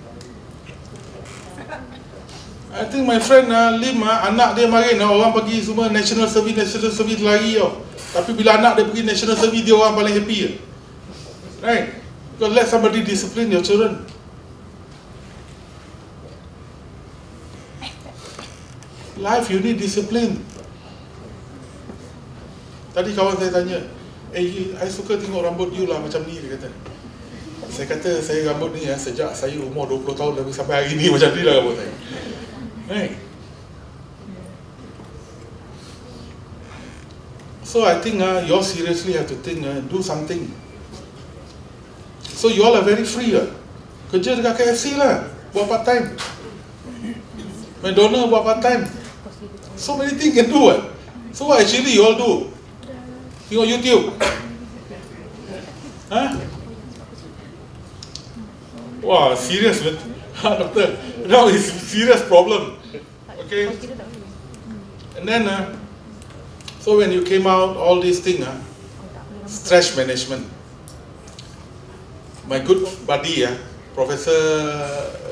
I think my friend Lim, anak dia marin, orang pergi semua national service lari tau. Tapi bila anak dia pergi national service, dia orang paling happy. Right? Because let somebody discipline your children. Life you need discipline. Tadi kawan saya tanya, I suka tengok rambut you lah macam ni, dia kata. Saya kata, saya rambut ni sejak saya umur 20 tahun lebih sampai hari ni macam ni lah rambut saya. Right. So I think you all seriously have to think, do something. So you all are very free lah. Kerja dekat KFC lah, buat part time. McDonald's buat part time. So many things can do. So what actually you all do? Tengok YouTube. Wah, serious man. Doctor, now it's serious problem. Okay. And then So when you came out, all these things, stress management. My good buddy, Professor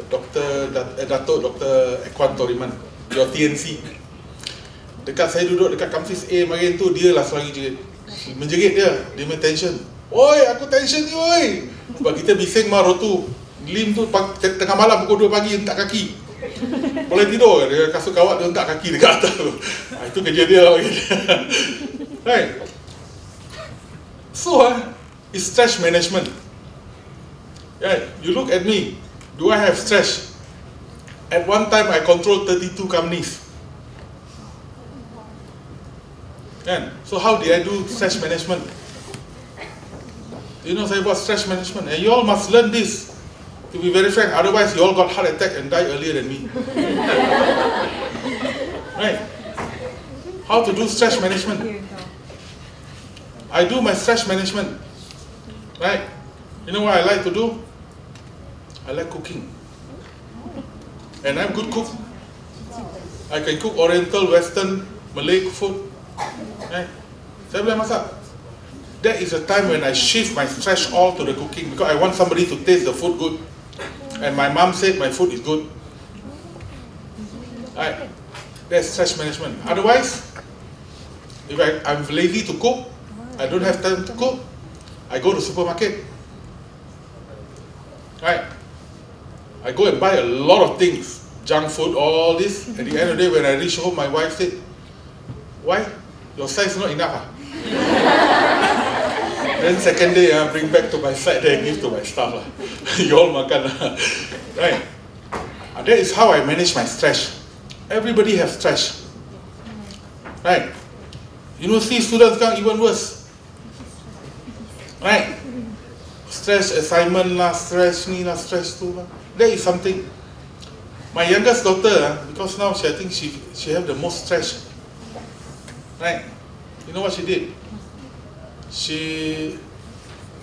Datuk Dr. Equintech, your TNC. Dekat saya duduk dekat kampus A marin tu, dia lah selagi jerit. Menjerit dia punya tension. Oi, aku tension ni oi. Sebab kita bising marah tu. Lim tu tengah malam pukul 2 pagi hentak kaki. Boleh tidur, dia kasut kawat dia hentak kaki dekat atas tu. Itu kerja dia lah. Right. So, it's stress management. Yeah, you look at me. Do I have stress? At one time, I controlled 32 companies. And so how did I do stress management? You know, saya buat stress management. And you all must learn this. To be very frank, otherwise you all got heart attack and died earlier than me. Right? How to do stress management? I do my stress management. Right? You know what I like to do? I like cooking. And I'm a good cook. I can cook Oriental, Western, Malay food. Right? Saya boleh masak. That is a time when I shift my stress all to the cooking because I want somebody to taste the food good. And my mom said my food is good. Right? That's stress management. Otherwise, if I'm lazy to cook, I don't have time to cook, I go to supermarket. Right? I go and buy a lot of things, junk food, all this. At the end of the day, when I reach home, my wife said, "Why? Your size not enough." Then second day, I bring back to my side there and give to my staff. You all makan. Right? That is how I manage my stress. Everybody has stress. Right? University students can't even worse. Right? Stress assignment lah, stress ni lah, stress tu lah. That is something. My youngest daughter, because now I think she have the most stress. Right? You know what she did? She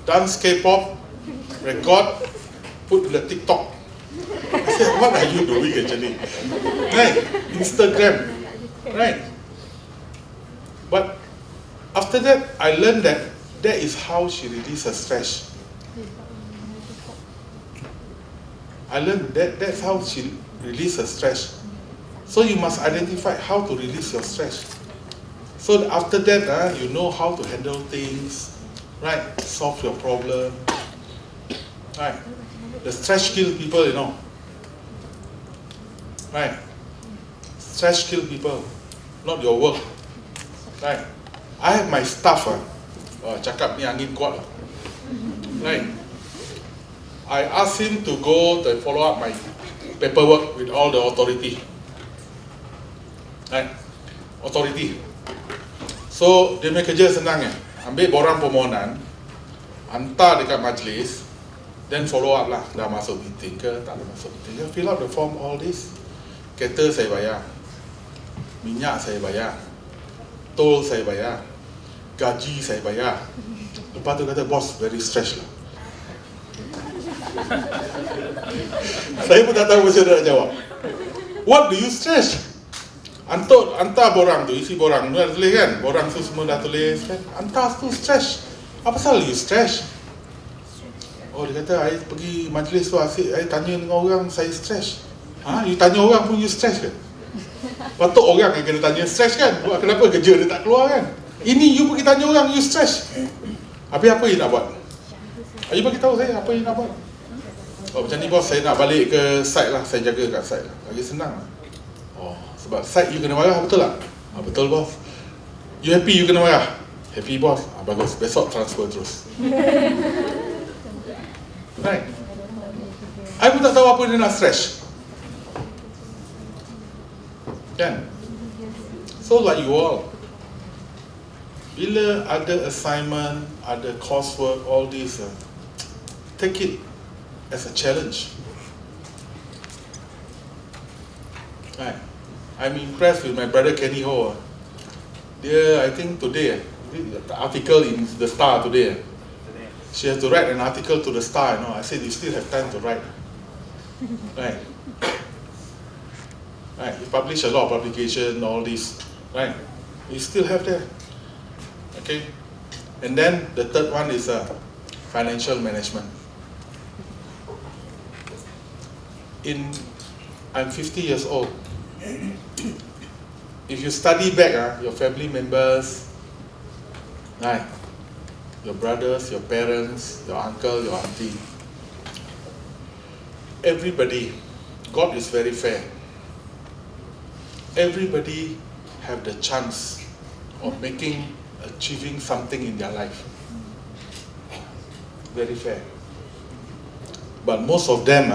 dance K-pop, record, put in the TikTok. I said, what are you doing actually? Right? Instagram. Right? But after that, I learned that that is how she releases her stress. I learned that that's how she releases her stress. So you must identify how to release your stress. So after that, you know how to handle things, right? Solve your problem, right? The stress kill people, you know, right? Stress kill people, not your work, right? I have my staff, cakap ni angin kuat, right? I asked him to go to follow up my paperwork with all the authority, right? Authority. So, dia punya kerja senang ya. Ambil borang permohonan, hantar dekat majlis, then follow up lah. Dah masuk meeting ke, tak dah masuk meeting ke. Fill out the form, all this. Kereta saya bayar. Minyak saya bayar. Tol saya bayar. Gaji saya bayar. Lepas tu kata, boss, very stress lah. Saya pun tak tahu macam mana nak jawab. What do you stress? Hantar borang tu, isi borang tu dah tulis kan? Borang tu semua dah tulis kan? Hantar tu stress. Apa pasal you stress? Oh, dia kata, saya pergi majlis tu asyik, saya tanya dengan orang, saya stress. You tanya orang pun you stress ke? Patut orang yang kena tanya stress kan? Buat kenapa kerja dia tak keluar kan? Ini you pergi tanya orang, you stress. Habis apa you nak buat? You bagi tahu saya apa you nak buat. Oh, macam ni bos, saya nak balik ke site lah, saya jaga kat site lah. Lagi senang lah. Oh, sebab site you kena marah, betul tak? Betul bos. You happy you kena marah? Happy bos. Bagus, besok transfer terus. Right? I pun tak tahu apa dia nak stress. Kan? So like you all, bila ada assignment, ada coursework, all this, take it as a challenge. Right? I'm impressed with my brother Kenny Ho. Dia, I think today, the article in the Star today, she has to write an article to the Star. You know, I said you still have time to write. Right? Right? You publish a lot of publication, all this. Right? You still have that. Okay, and then the third one is financial management. I'm 50 years old. If you study back, your family members, right, your brothers, your parents, your uncle, your auntie, everybody, God is very fair. Everybody have the chance of achieving something in their life. Very fair. But most of them,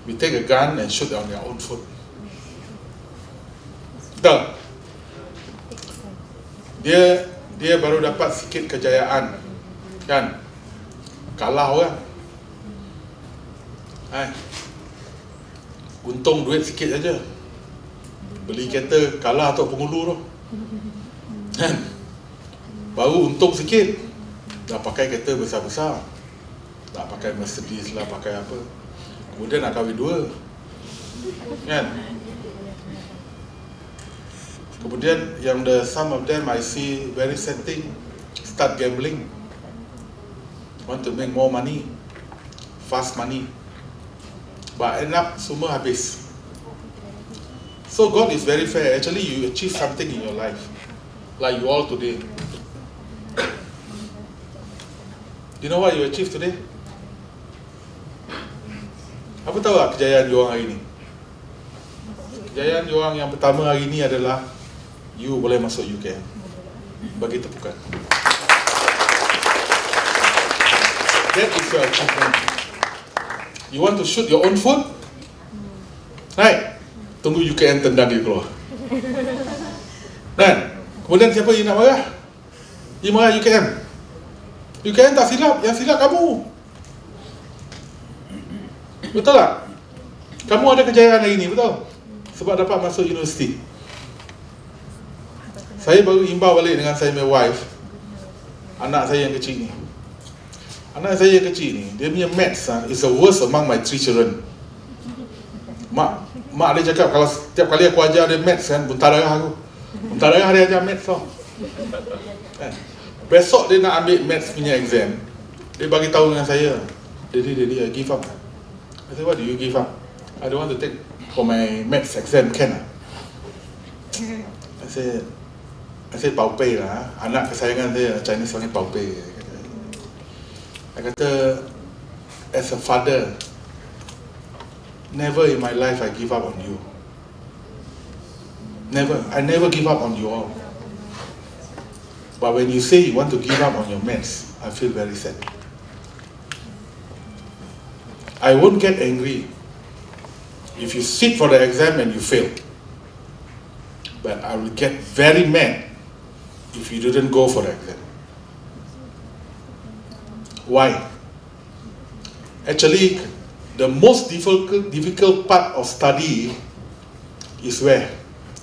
we take a gun and shoot on their own foot. Betul? Dia baru dapat sikit kejayaan, kan? Kalah orang. Untung duit sikit saja. Beli kereta kalah Tok Pengulu tu. Kan? Baru untung sikit. Dah pakai kereta besar-besar. Dah pakai Mercedes lah, pakai apa. Kemudian nak kahwin dua. Kan? Kemudian some of them I see very sad thing, start gambling. Want to make more money, fast money. But end up semua habis. So God is very fair. Actually you achieve something in your life. Like you all today. You know what you achieve today? Apa tahu tak kejayaan you orang hari ni? Kejayaan you orang yang pertama hari ni adalah you boleh masuk UKM. Bagi tepukan. That is your achievement. You want to shoot your own foot? Right? Tunggu UKM tendang dia keluar. Kan? Kemudian siapa yang nak marah? Dia marah UKM. UKM tak silap, yang silap kamu. Betul tak? Kamu ada kejayaan hari ni, betul? Sebab dapat masuk universiti. Saya baru imbau balik dengan saya punya wife, anak saya yang kecil ni. Anak saya yang kecil ni, dia punya maths is the worst among my 3 children. Mak dia cakap kalau setiap kali aku ajar dia maths kan, muntah darah aku. Muntah darah dia ajar maths tau. Besok dia nak ambil maths punya exam, dia bagi tahu dengan saya, Daddy, I give up. I said, what do you give up? I don't want to take for my maths exam, can? I said, paupei lah. Anak kesayangan saya, Chinese panggil paupei. I kata, as a father, never in my life I give up on you. Never. I never give up on you all. But when you say you want to give up on your maths, I feel very sad. I won't get angry if you sit for the exam and you fail. But I will get very mad if you didn't go for the exam. Why? Actually, the most difficult part of study is where?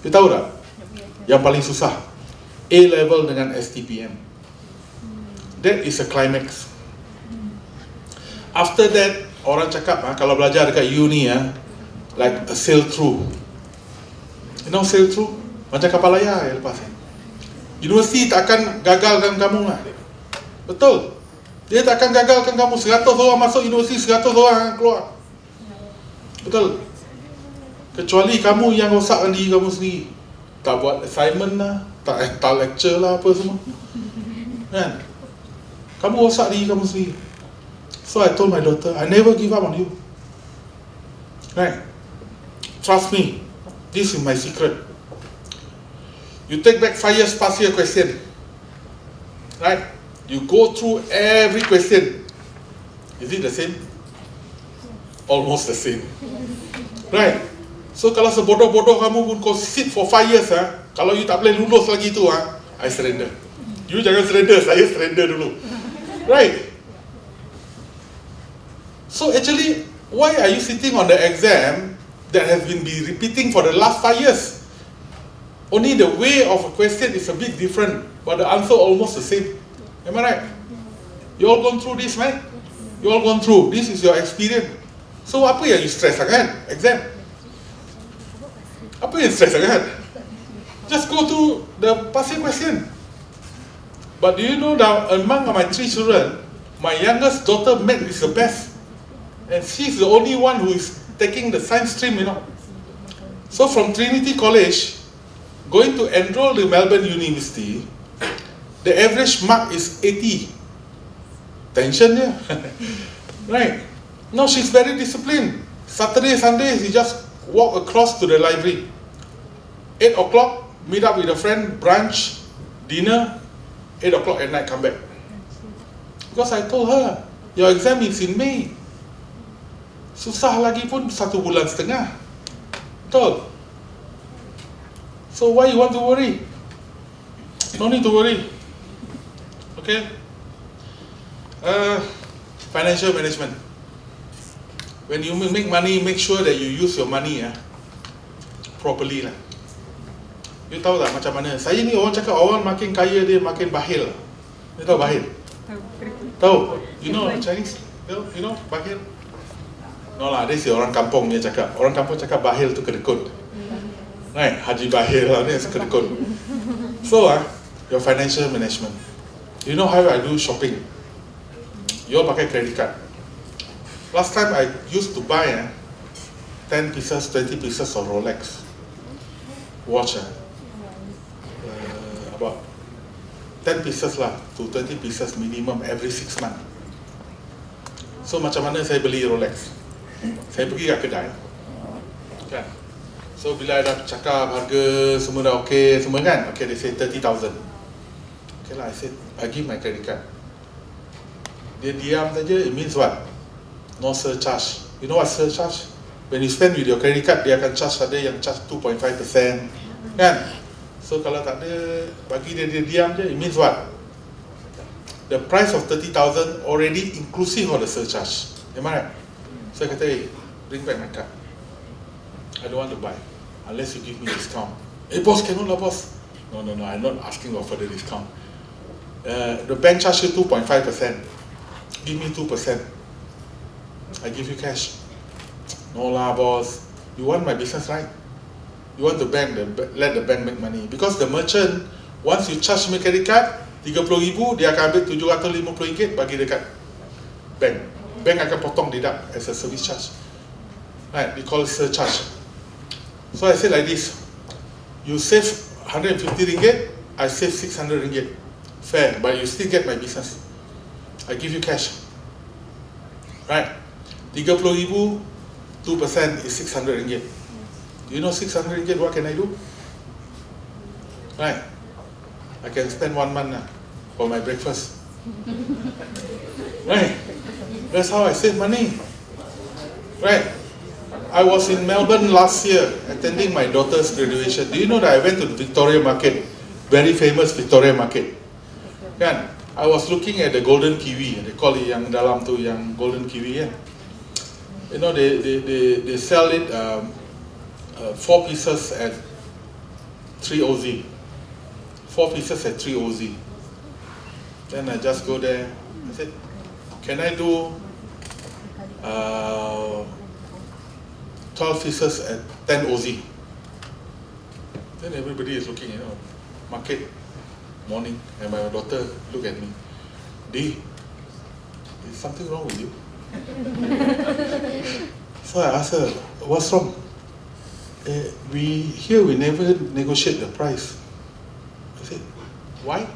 You tahu tak? Yang paling susah, A-level dengan STPM. That is a climax. After that, orang cakap kalau belajar dekat uni like a sail through. You know sail through? Macam kapal layar yang lepas. Universiti tak akan gagalkan kamu lah. Betul. Dia tak akan gagalkan kamu. 100 orang masuk universiti, 100 orang keluar. Betul. Kecuali kamu yang rosakkan diri kamu sendiri. Tak buat assignment lah, tak lecture lah, apa semua. Kan? Kamu rosak diri kamu sendiri. So I told my daughter, I never give up on you. Right? Trust me. This is my secret. You take back 5 years past year question. Right? You go through every question. Is it the same? Almost the same. Right? So kalau sebodoh-bodoh kamu pun kau sit for 5 years kalau you tak boleh lulus lagi tu I surrender. You jangan surrender, saya surrender dulu. Right? So actually, why are you sitting on the exam that has been repeating for the last 5 years? Only the way of a question is a bit different, but the answer almost the same. Am I right? You all gone through this, right? You all gone through. This is your experience. So apa yang you stress sangat? Exam. Apa yang stress sangat? Just go through the past year question. But do you know that among my 3 children, my youngest daughter math is the best. And she's the only one who is taking the science stream, you know. So from Trinity College, going to enroll to Melbourne University, the average mark is 80. Tension, yeah. Right. No, she's very disciplined. Saturday, Sunday, she just walk across to the library. 8 o'clock, meet up with a friend, brunch, dinner, 8 o'clock at night, come back. Because I told her, your exam is in May. Susah lagi pun 1 bulan setengah. Betul? So why you want to worry? No need to worry. Okay? Financial management. When you make money, make sure that you use your money properly lah. You tahu tak macam mana? Saya ni orang cakap orang makin kaya dia makin bahil. You tahu bahil? Tahu? You know Chinese? You know bahil? No lah, dia si orang kampung dia cakap. Orang kampung cakap bahil tu kedekut. Right? Haji bahil lah ni kedekut. So your financial management. You know how I do shopping? You all pakai credit card. Last time I used to buy 10 pieces, 20 pieces of Rolex watch. About 10 pieces lah to 20 pieces minimum every 6 months. So macam mana saya beli Rolex? Saya pergi kat kedai kan? So bila dah cakap harga semua dah okay semua kan? Okay, they say 30,000. Okay lah, I said I give my credit card. Dia diam saja, it means what? No surcharge. You know what surcharge? When you spend with your credit card, dia akan charge, ada yang charge 2.5%, kan? So kalau tak ada, bagi dia diam je, it means what? The price of 30,000 already inclusive of the surcharge. Am I right? So I kata, hey, bring back my card. I don't want to buy unless you give me discount. Hey boss, cannot lah boss. No, I'm not asking for further discount. The bank charge you 2.5%. Give me 2%. I give you cash. No lah boss. You want my business, right? You want the bank, let the bank make money. Because the merchant, once you charge me credit card, 30,000, dia akan ambil RM750 bagi dekat bank. Bank akan potong deduct as a service charge. Right, they call it surcharge. So I said like this, you save RM150, I save RM600. Fair, but you still get my business. I give you cash. Right, 30,000, 2% is RM600. You know RM600, what can I do? Right, I can spend 1 month for my breakfast. Right, that's how I save money. Right, I was in Melbourne last year attending my daughter's graduation. Do you know that I went to the Victoria Market, very famous Victoria Market? Kan? I was looking at the golden kiwi. They call it yang dalam tu yang golden kiwi. You know they sell it 4 pieces at 3 OZ. 4 pieces at 3 OZ. Then I just go there. I said, can I do 12 pieces at 10 OZ? Then everybody is looking, market, morning, and my daughter look at me. D, is something wrong with you? So I asked her, what's wrong? We never negotiate the price. I said, why?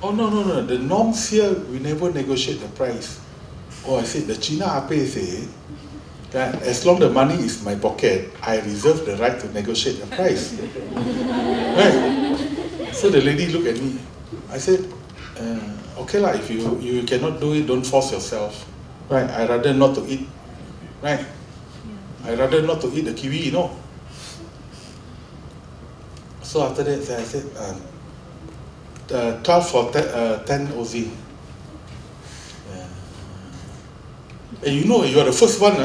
Oh no, the norms here, we never negotiate the price. Oh, I said, the China Ape say, that as long the money is in my pocket, I reserve the right to negotiate the price. Right? So the lady looked at me. I said, okay lah, if you cannot do it, don't force yourself. Right? I rather not to eat. Right? I rather not to eat the kiwi, So after that, I said, 12 for 10 OZ. And you are the first one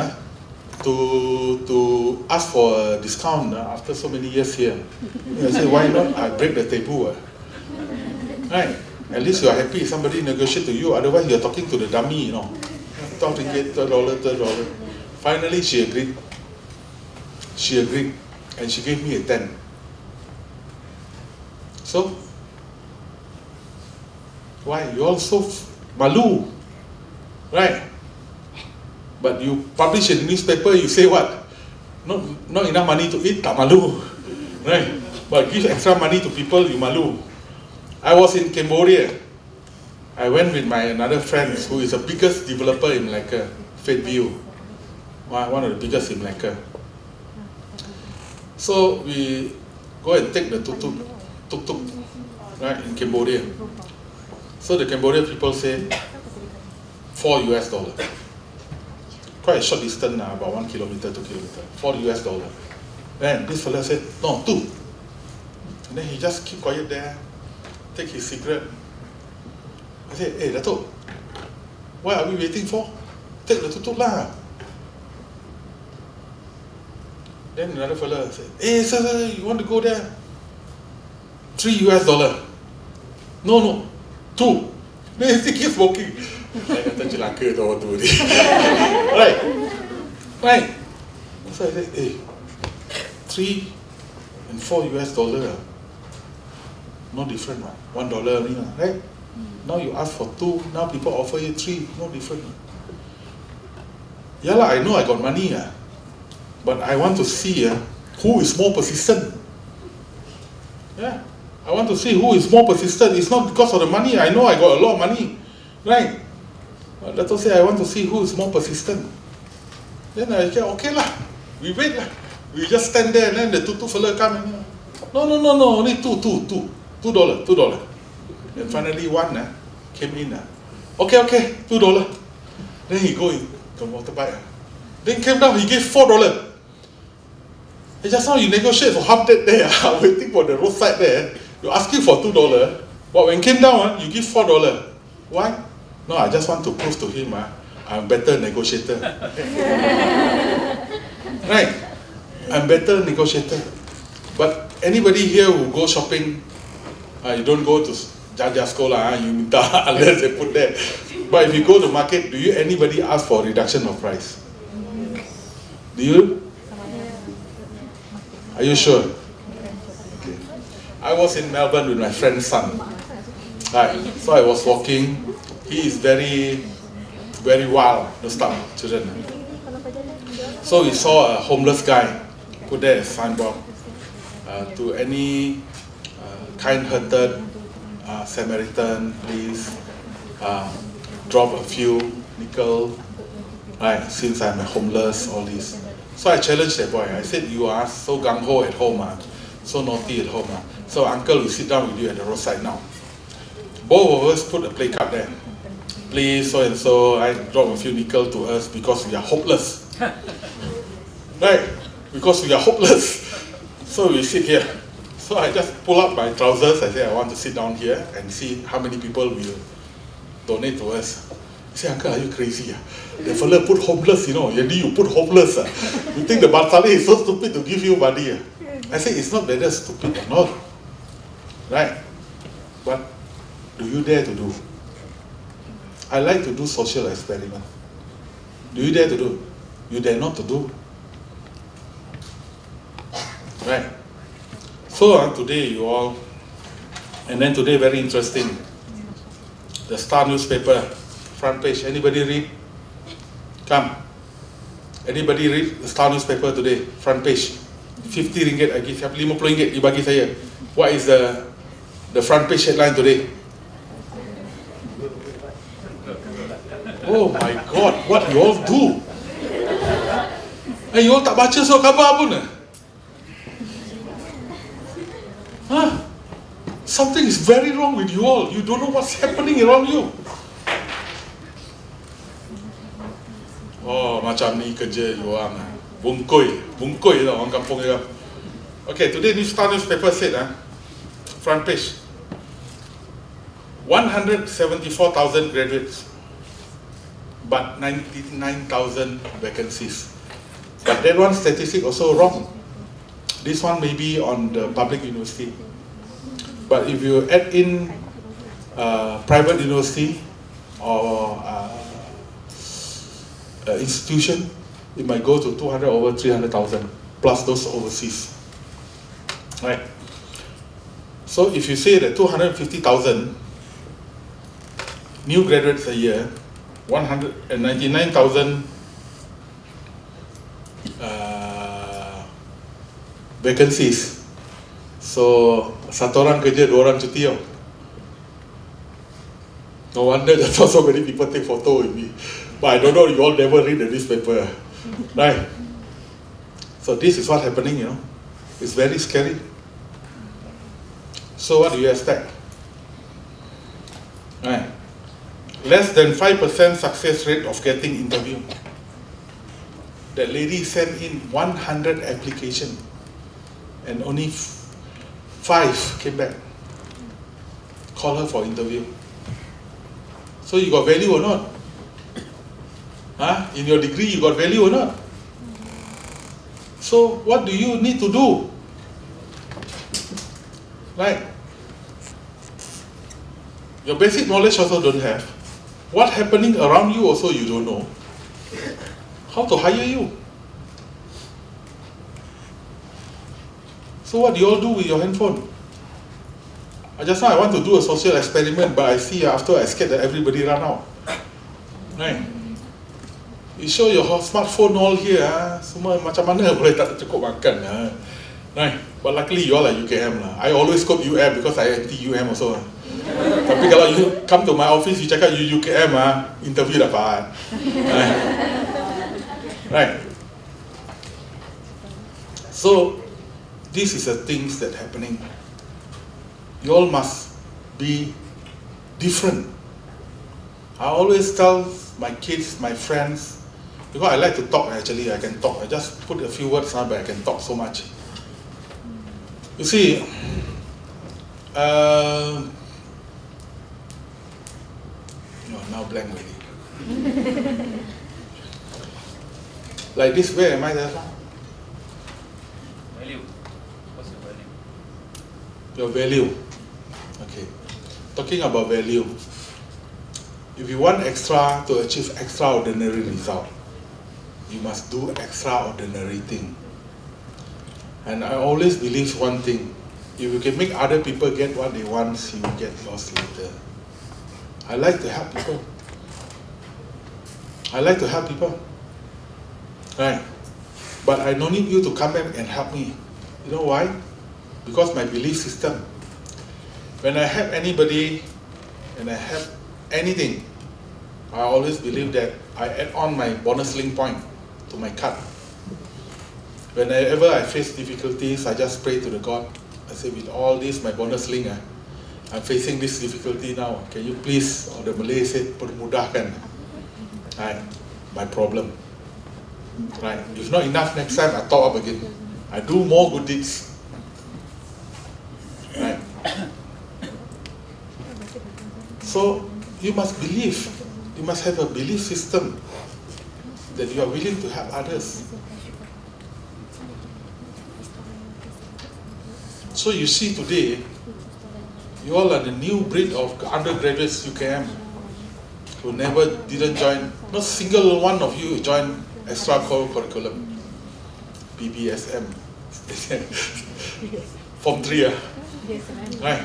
to ask for a discount after so many years here. I said, why not? I break the taboo. Right? At least you are happy somebody negotiate to you. Otherwise, you are talking to the dummy, RM12, $12. Finally, she agreed. And she gave me a 10. So, Why? You all so malu, right? But you publish in the newspaper, you say what? Not enough money to eat, tak malu, right? But give extra money to people, you malu. I was in Cambodia. I went with my another friend who is the biggest developer in Malacca, Fairview, one of the biggest in Malacca. So we go and take the tuk-tuk, right, in Cambodia. So the Cambodian people say $4 US. Quite a short distance now, about 1 kilometer, 2 kilometers, $4 US. Then this fellow said, no, 2. And then he just keep quiet there, take his cigarette. I said, hey, Datuk, what are we waiting for? Take the tuk-tuk lah. Then another fellow said, hey, sir, you want to go there? $3 US. No, 2. Then he keeps walking. I kata celaka tu waktu ni. Right. So I said, hey, 3 and $4 US, no different, $1 only, right? Now you ask for 2, now people offer you 3, no different. Yeah lah, I know I got money, but I want to see who is more persistent. Yeah, I want to see who is more persistent. It's not because of the money. I know I got a lot of money, right? But Dato' say I want to see who is more persistent. Then I say, okay lah, we wait lah. We just stand there and then the two fella come and no, only $2. And finally one came in. Okay, $2. Then he go in the motorbike. Then came down, he gave $4. And just now you negotiate for half that there, waiting for the roadside there. You're asking for $2, but when came down, you give $4. Why? No, I just want to prove to him I'm better negotiator. Right? I'm better negotiator. But anybody here who go shopping, you don't go to Jaja Sekolah, you minta unless they put there. But if you go to market, do you anybody ask for reduction of price? Do you? Are you sure? Okay. I was in Melbourne with my friend's son. Right. So I was walking. He is very wild, those type of children. So we saw a homeless guy put there a signboard to any kind-hearted Samaritan, please drop a few nickel, right, since I'm a homeless, all this. So I challenged that boy. I said, you are so gung-ho at home, so naughty at home. So uncle will sit down with you at the roadside now. Both of us put a play card there. Please, so and so, I drop a few nickel to us because we are hopeless. Right? Because we are hopeless. So we sit here. So I just pull up my trousers. I say, I want to sit down here and see how many people will donate to us. I say, uncle, are you crazy? The fella put homeless, Yadi, you put homeless. You think the Barsali is so stupid to give you money? I say, it's not whether stupid or not. Right? But do you dare to do? I like to do social experiment. Do you dare to do? You dare not to do? Right? So today you all, and then today very interesting. The Star newspaper, front page. Anybody read? Come. Anybody read the Star newspaper today? Front page. 50 ringgit I give. 50 ringgit you bagi saya. What is the front page headline today? Oh my God, what you all do? You all tak baca surat khabar pun? Something is very wrong with you all. You don't know what's happening around you. Oh, macam ni kerja you orang. Bungkoi lah orang kampung dia. Okay, today New Star newspaper said, front page, 174,000 graduates, but 99,000 vacancies. But that one statistic also wrong. This one may be on the public university. But if you add in private university or institution, it might go to 200 over 300,000 plus those overseas. Right. So if you say that 250,000 new graduates a year, 199,000 vacancies. So, satu orang kerja, dua orang cuti. No wonder that's why so many people take photo with me. But I don't know, you all never read the newspaper. Right? So this is what's happening, you know. It's very scary. So what do you expect? Right. Less than 5% success rate of getting interview. That lady sent in 100 applications and only 5 came back. Call her for interview. So you got value or not? Huh? In your degree you got value or not? So what do you need to do? Right? Your basic knowledge also don't have. What happening around you also you don't know. How to hire you? So what do you all do with your handphone? Just now I want to do a social experiment, but I see after I scared that everybody run out. Right? You show your smartphone all here, semua macam mana boleh tak cukup makan. Right? But luckily you all are UKM lah. I always quote UM because I anti-UM also. Tapi kalau you come to my office, you cakap you UKM, interview dapat. Right? So, this is the things that happening. You all must be different. I always tell my kids, my friends, because I like to talk actually, I can talk. I just put a few words but I can talk so much. You see, now blank already. Like this, where am I there from? Value. What's your value? Your value. Okay. Talking about value. If you want extra to achieve extraordinary result, you must do extraordinary thing. And I always believe one thing. If you can make other people get what they want, you will get yours later. I like to help people. I like to help people. Right? But I don't need you to come back and help me. You know why? Because my belief system. When I help anybody, and I help anything, I always believe that I add on my bonus link point to my card. Whenever I face difficulties, I just pray to the God. I say, with all this, my bonus link, I'm facing this difficulty now. Can you please, or the Malay said, permudahkan my problem. Right? If not enough, next time I top up again. I do more good deeds. Right? So you must believe. You must have a belief system that you are willing to help others. So you see today, you all are the new breed of undergraduates UKM who didn't join. Not single one of you joined extra curriculum, BBSM, Form 3. Right?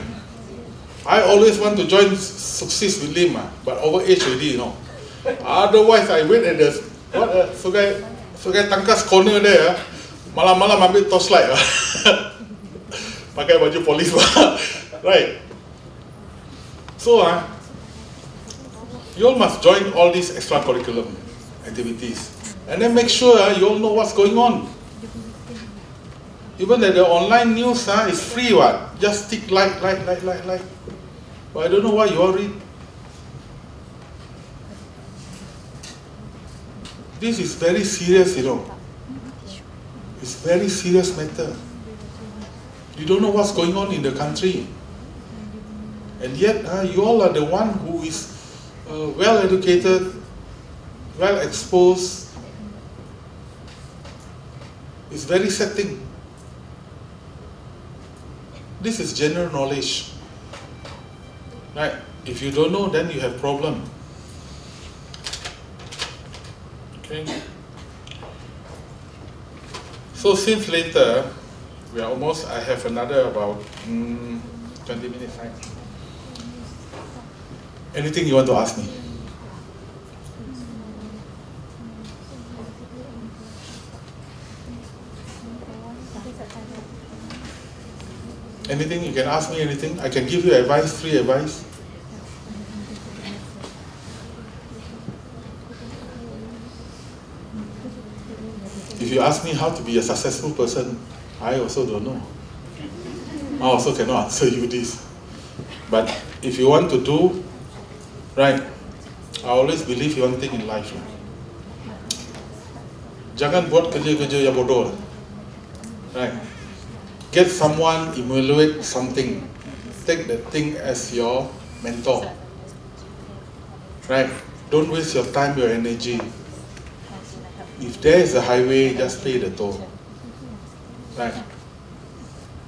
I always want to join Success with Lim, but over age already, you know. Otherwise, I wait at the Sungai Tangkas corner there, malam-malam ambil torchlight. Pakai baju polis. Right? So, you all must join all these extracurricular activities. And then make sure you all know what's going on. Even that the online news is free, what? Just tick like. But I don't know why you all read. This is very serious, you know. It's very serious matter. You don't know what's going on in the country. And yet, you all are the one who is well educated, well exposed. It's very sad thing. This is general knowledge. Right? If you don't know, then you have problem. Okay. So since later, we are almost, I have another about 20 minutes, right? Anything you want to ask me? Anything, you can ask me anything. I can give you advice, free advice. If you ask me how to be a successful person, I also don't know. I also cannot answer you this. But if you want to do, right, I always believe one thing in life. Jangan buat kerja-kerja yang bodoh. Right. Get someone, evaluate something. Take the thing as your mentor. Right. Don't waste your time, your energy. If there is a highway, just pay the toll. Right.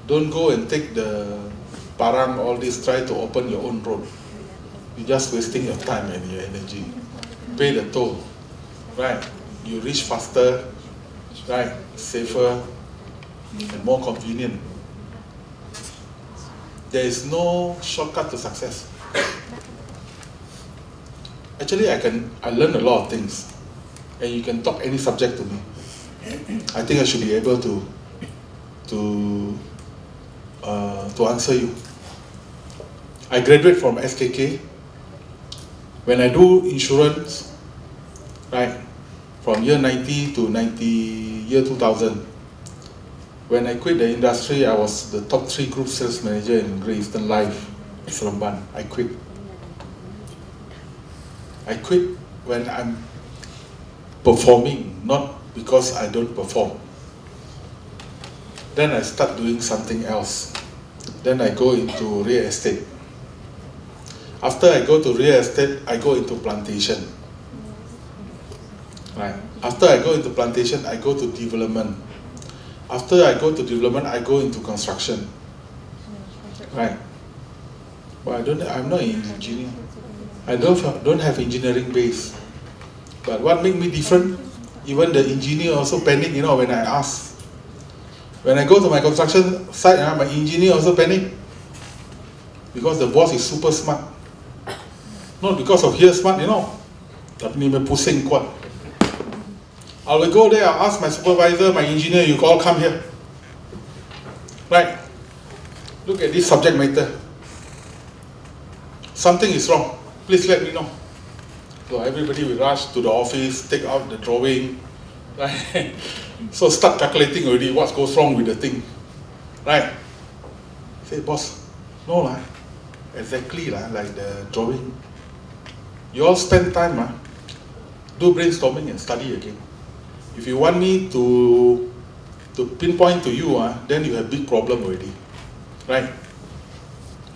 Don't go and take the parang, all this, try to open your own road. You're just wasting your time and your energy. Pay the toll. Right. You reach faster, right, safer, and more convenient. There is no shortcut to success. Actually, I learned a lot of things, and you can talk any subject to me. I think I should be able to answer you. I graduate from SKK. When I do insurance, right, from year 90 to year 2000, when I quit the industry, I was the top 3 group sales manager in Great Eastern Life, Seremban. I quit. I quit when I'm performing, not because I don't perform. Then I start doing something else. Then I go into real estate. After I go to real estate, I go into plantation. Right. After I go into plantation, I go to development. After I go to development, I go into construction. Right. But I'm not an engineer. I don't have engineering base. But what made me different? Even the engineer also panic, when I ask. When I go to my construction site, my engineer also panic. Because the boss is super smart. Not because of here smart, Tapi ni pusing kuat. I will go there, I'll ask my supervisor, my engineer, you all come here. Right. Look at this subject matter. Something is wrong. Please let me know. So everybody will rush to the office, take out the drawing. Right. So start calculating already what goes wrong with the thing. Right. Say, boss, no lah. Exactly lah, like the drawing. You all spend time, do brainstorming and study again. If you want me to pinpoint to you, then you have big problem already, right?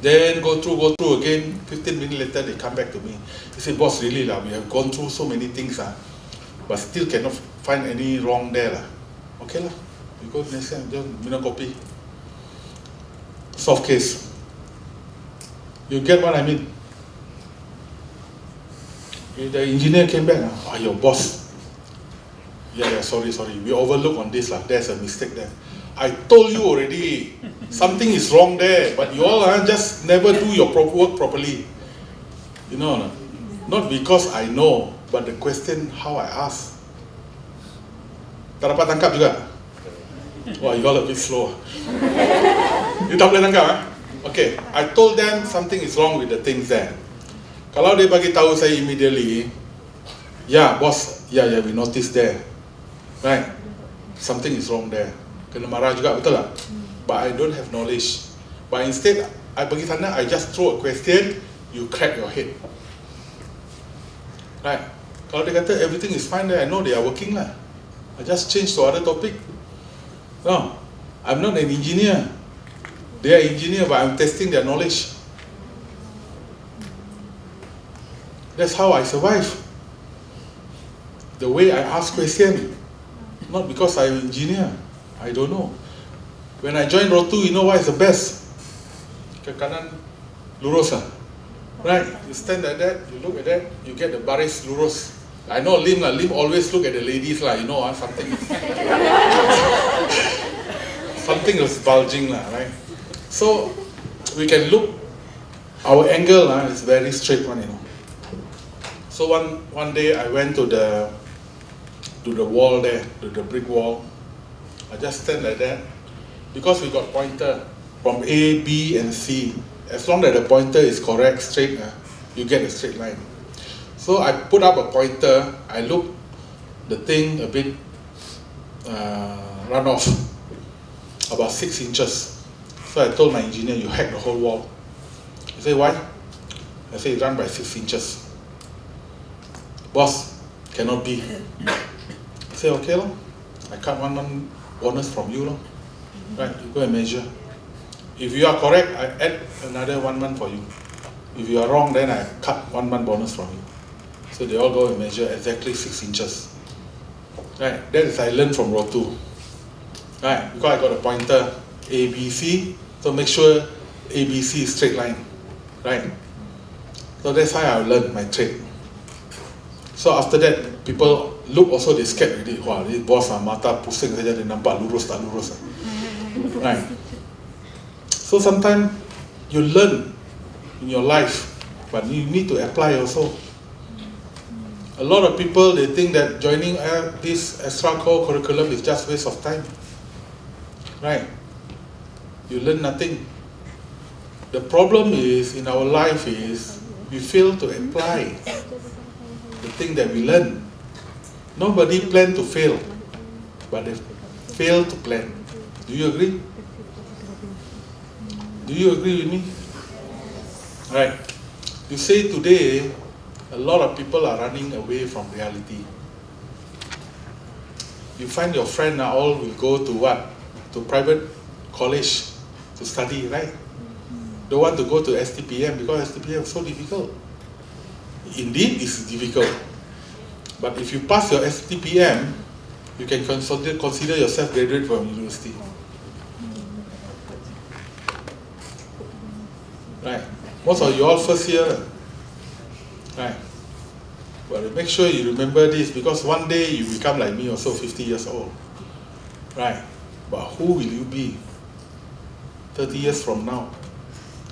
Then go through again. 15 minutes later, they come back to me. They say, boss, really we have gone through so many things, but still cannot find any wrong there lah. Okay lah, you go next time, just minum kopi. Soft case. You get what I mean? The engineer came back. Your boss. Yeah, sorry. We overlook on this lah. There's a mistake there. I told you already. Something is wrong there, but you all just never do your work properly. Not because I know, but the question how I ask. Tak dapat tangkap juga. Wah, you all a bit slow. You tak boleh tangkap, Okay, I told them something is wrong with the things there. Kalau dia bagi tahu saya immediately, boss, we noticed there. Right, something is wrong there. Kena marah juga, betul tak? But I don't have knowledge. But instead, I pergi sana, I just throw a question, you crack your head. Right, kalau dia kata everything is fine there, I know they are working lah. I just change to other topic. No, I'm not an engineer. They are engineer, but I'm testing their knowledge. That's how I survive. The way I ask question, not because I'm an engineer. I don't know. When I joined Rotu, you know what is the best? Ke kanan, lurus Right? You stand like that, you look at that, you get the baris lurus. I know Lim always look at the ladies something. Something is bulging right? So we can look. Our angle is very straight one, So one day I went to the wall there, to the brick wall. I just stand like that. Because we got pointer from A, B, and C. As long as the pointer is correct, straight, you get a straight line. So I put up a pointer, I look the thing a bit run off, about 6 inches. So I told my engineer, you hack the whole wall. He said, why? I said, it run by 6 inches. Boss, cannot be. I said, okay, lor. I cut 1 month bonus from you, lor. Right, you go and measure. If you are correct, I add another 1 month for you. If you are wrong, then I cut 1 month bonus from you. So they all go and measure exactly 6 inches. Right, that is I learned from row 2. Right, because I got a pointer A, B, C, so make sure A, B, C is straight line. Right, so that's how I learned my trade. So after that, people look also, they scared already. Wah, this boss mata pusing saja, dia nampak lurus tak lurus. Right. So sometimes you learn in your life, but you need to apply also. A lot of people, they think that joining this extra core curriculum is just waste of time. Right? You learn nothing. The problem is in our life is we fail to apply the thing that we learn. Nobody planned to fail, but they fail to plan. Do you agree? Do you agree with me? Right. You say today, a lot of people are running away from reality. You find your friend now all will go to what? To private college to study, right? Don't want to go to STPM because STPM is so difficult. Indeed, it's difficult. But if you pass your STPM, you can consider yourself graduate from university. Right. Most of you all first year. Right. But make sure you remember this, because one day you become like me also, 50 years old. Right. But who will you be 30 years from now?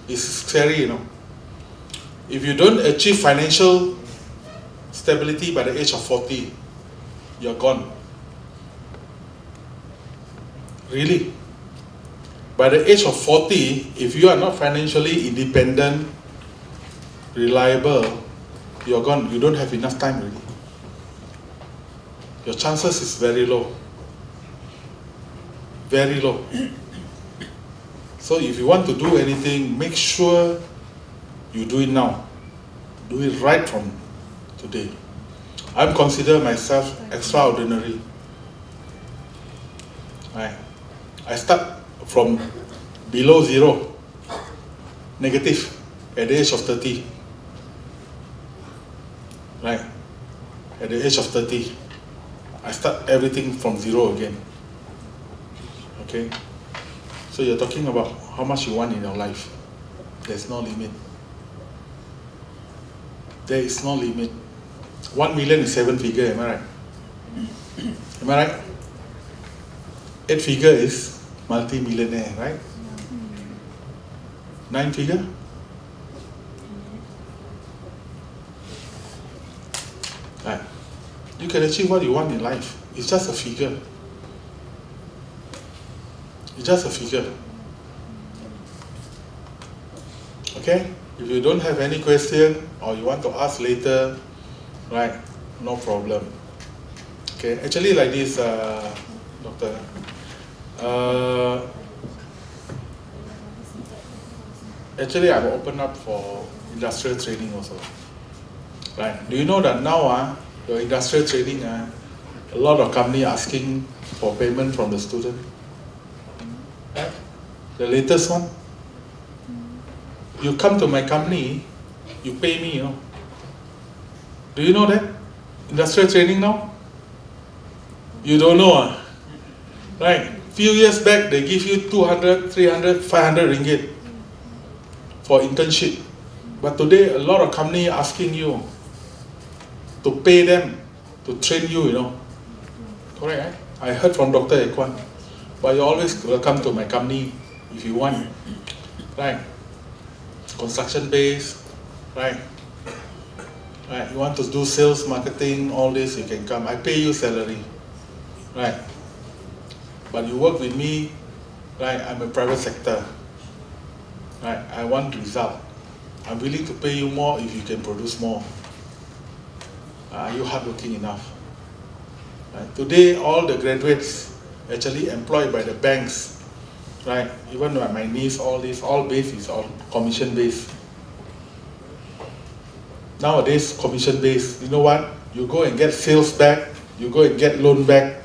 It's scary, you know. If you don't achieve financial stability by the age of 40, you're gone. Really. By the age of 40, if you are not financially independent, reliable, you're gone. You don't have enough time really. Your chances is very low. Very low. So if you want to do anything, make sure you do it now. Do it right from today. I consider myself extraordinary. Right. I start from below 0, negative, at the age of 30. Right. At the age of 30, I start everything from 0 again. Okay. So you're talking about how much you want in your life. There's no limit. There is no limit. 1 million is 7 figure, am I right? Am I right? 8 figure is multi-millionaire, right? 9 figure? Right. You can achieve what you want in life. It's just a figure. It's just a figure. Okay? If you don't have any question or you want to ask later, right, no problem. Okay, actually like this, Doctor. Actually I've opened up for industrial training also. Right. Do you know that now your industrial training, a lot of company asking for payment from the student? Right? The latest one. You come to my company, you pay me, you know. Do you know that? Industrial training now? You don't know, right? Few years back, they give you 200, 300, 500 ringgit for internship. But today, a lot of company asking you to pay them to train you, you know. Correct, right? I heard from Dr. Ekwan. But you always welcome to my company if you want. Right? Construction base, right? Right? You want to do sales, marketing, all this, you can come. I pay you salary. Right? But you work with me, right? I'm a private sector. Right? I want result. I'm willing to pay you more if you can produce more. Are you hardworking enough? Right? Today, all the graduates actually employed by the banks, right? Even my niece, all this, all based is on commission based. Nowadays, commission based. You know what? You go and get sales back, you go and get loan back,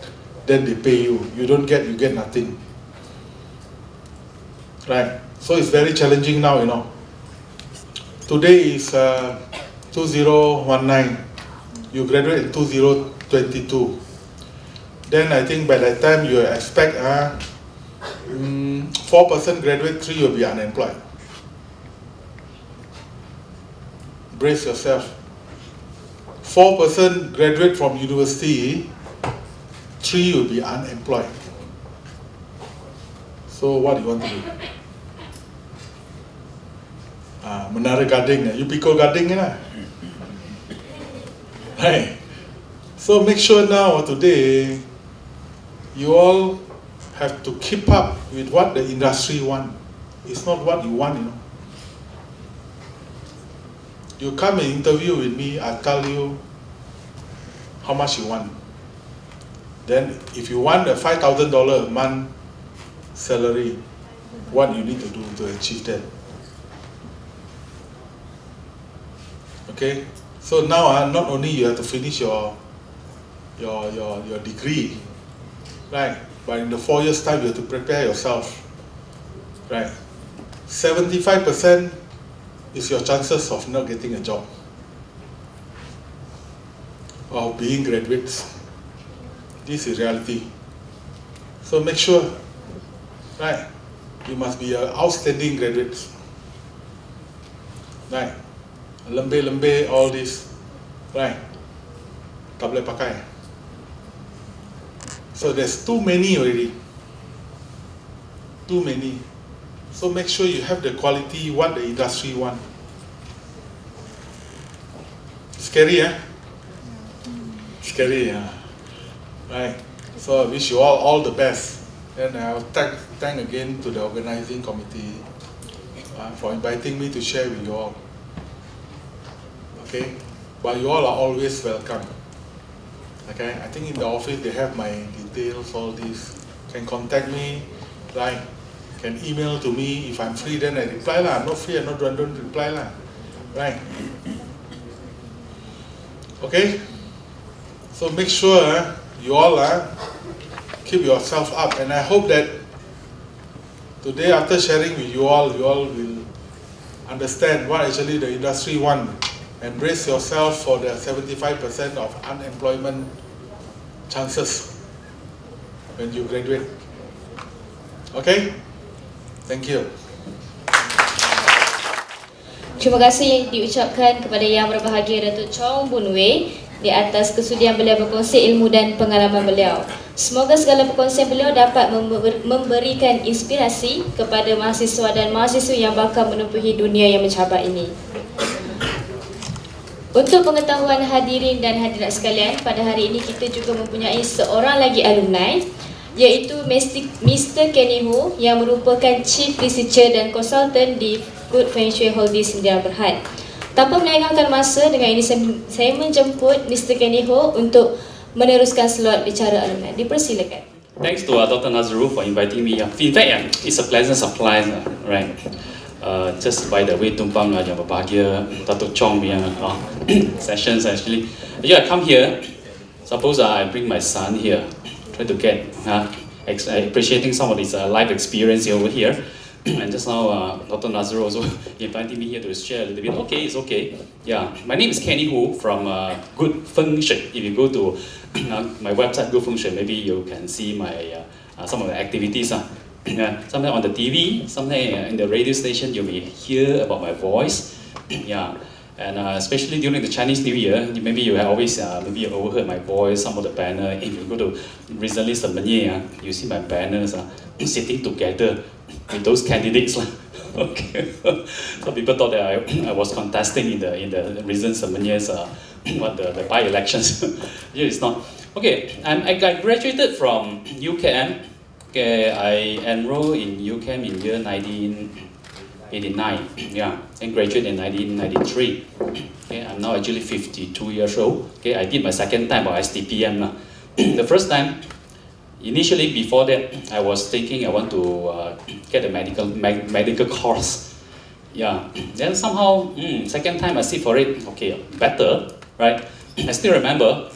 then they pay you. You don't get, you get nothing. Right? So it's very challenging now, you know. Today is 2019. You graduate in 2022. Then I think by that time you expect 4% graduate, 3 will be unemployed. Brace yourself. 4% graduate from university, 3 will be unemployed. So what do you want to do? Menara Gading, you pikul Gading lah. Right. So make sure now, today, you all have to keep up with what the industry want. It's not what you want, you know. You come and interview with me, I'll tell you how much you want. Then if you want a $5,000 a month salary, what you need to do to achieve that? Okay? So now not only you have to finish your degree, right? But in the 4 years time you have to prepare yourself, right? 75% is your chances of not getting a job, of being graduates. This is reality. So make sure, right? You must be an outstanding graduate, right? Lembe, all this, right? Tak boleh pakai. So there's too many already. Too many. So make sure you have the quality what the industry want. Scary, eh? Scary, yeah. Right. So I wish you all the best. And I'll thank again to the organizing committee for inviting me to share with you all. Okay, but you all are always welcome. Okay, I think in the office they have my details, all this. Can contact me, right? Can email to me. If I'm free, then I reply lah. I'm not free, I don't reply lah. Right? Okay. So make sure you all keep yourself up, and I hope that today, after sharing with you all will understand what actually the industry want. And brace yourself for the 75% of unemployment chances when you graduate. Okay? Thank you. Terima kasih yang diucapkan kepada Yang Berbahagia Datuk Chong Boon Weng di atas kesudian beliau berkongsi ilmu dan pengalaman beliau. Semoga segala perkongsian beliau dapat memberikan inspirasi kepada mahasiswa dan mahasiswa yang bakal menempuhi dunia yang mencabar ini. Untuk pengetahuan hadirin dan hadirat sekalian, pada hari ini kita juga mempunyai seorang lagi alumni, iaitu Mr. Kenny Ho yang merupakan Chief Researcher dan Consultant di Feng Shui Hall di Sdn Bhd. Tanpa melengahkan masa, dengan ini saya menjemput Mr. Kenny Ho untuk meneruskan slot bicara alumni. Dipersilakan. Thanks to Dr. Jasril for inviting me. In fact, it's a pleasant surprise, right? Just by the way, tumpang Yang Berbahagia Datuk Chong punya sessions actually. I come here. Suppose I bring my son here, try to get appreciating some of his life experience over here. And just now, Dr. Jasril also invited me here to share a little bit. Okay, it's okay. Yeah, my name is Kenny Ho from Good Feng Shui. If you go to my website, Good Feng Shui, maybe you can see my some of the activities. Sometimes on the TV, sometimes in the radio station, you may hear about my voice. Yeah, and especially during the Chinese New Year, maybe you have always maybe you overheard my voice, some of the banner. If you go to recently Semenye, you see my banners sitting together with those candidates. Okay. So people thought that I was contesting in the recent 7 years the by-elections. Here it's not. Okay, I graduated from UKM. Okay, I enrolled in UKM in year 1989. Yeah, and graduated in 1993. Okay, I'm now actually 52 years old. Okay, I did my second time of STPM. The first time, initially before that, I was thinking I want to get a medical course. Yeah, then somehow, second time I sit for it, okay, better, right? I still remember,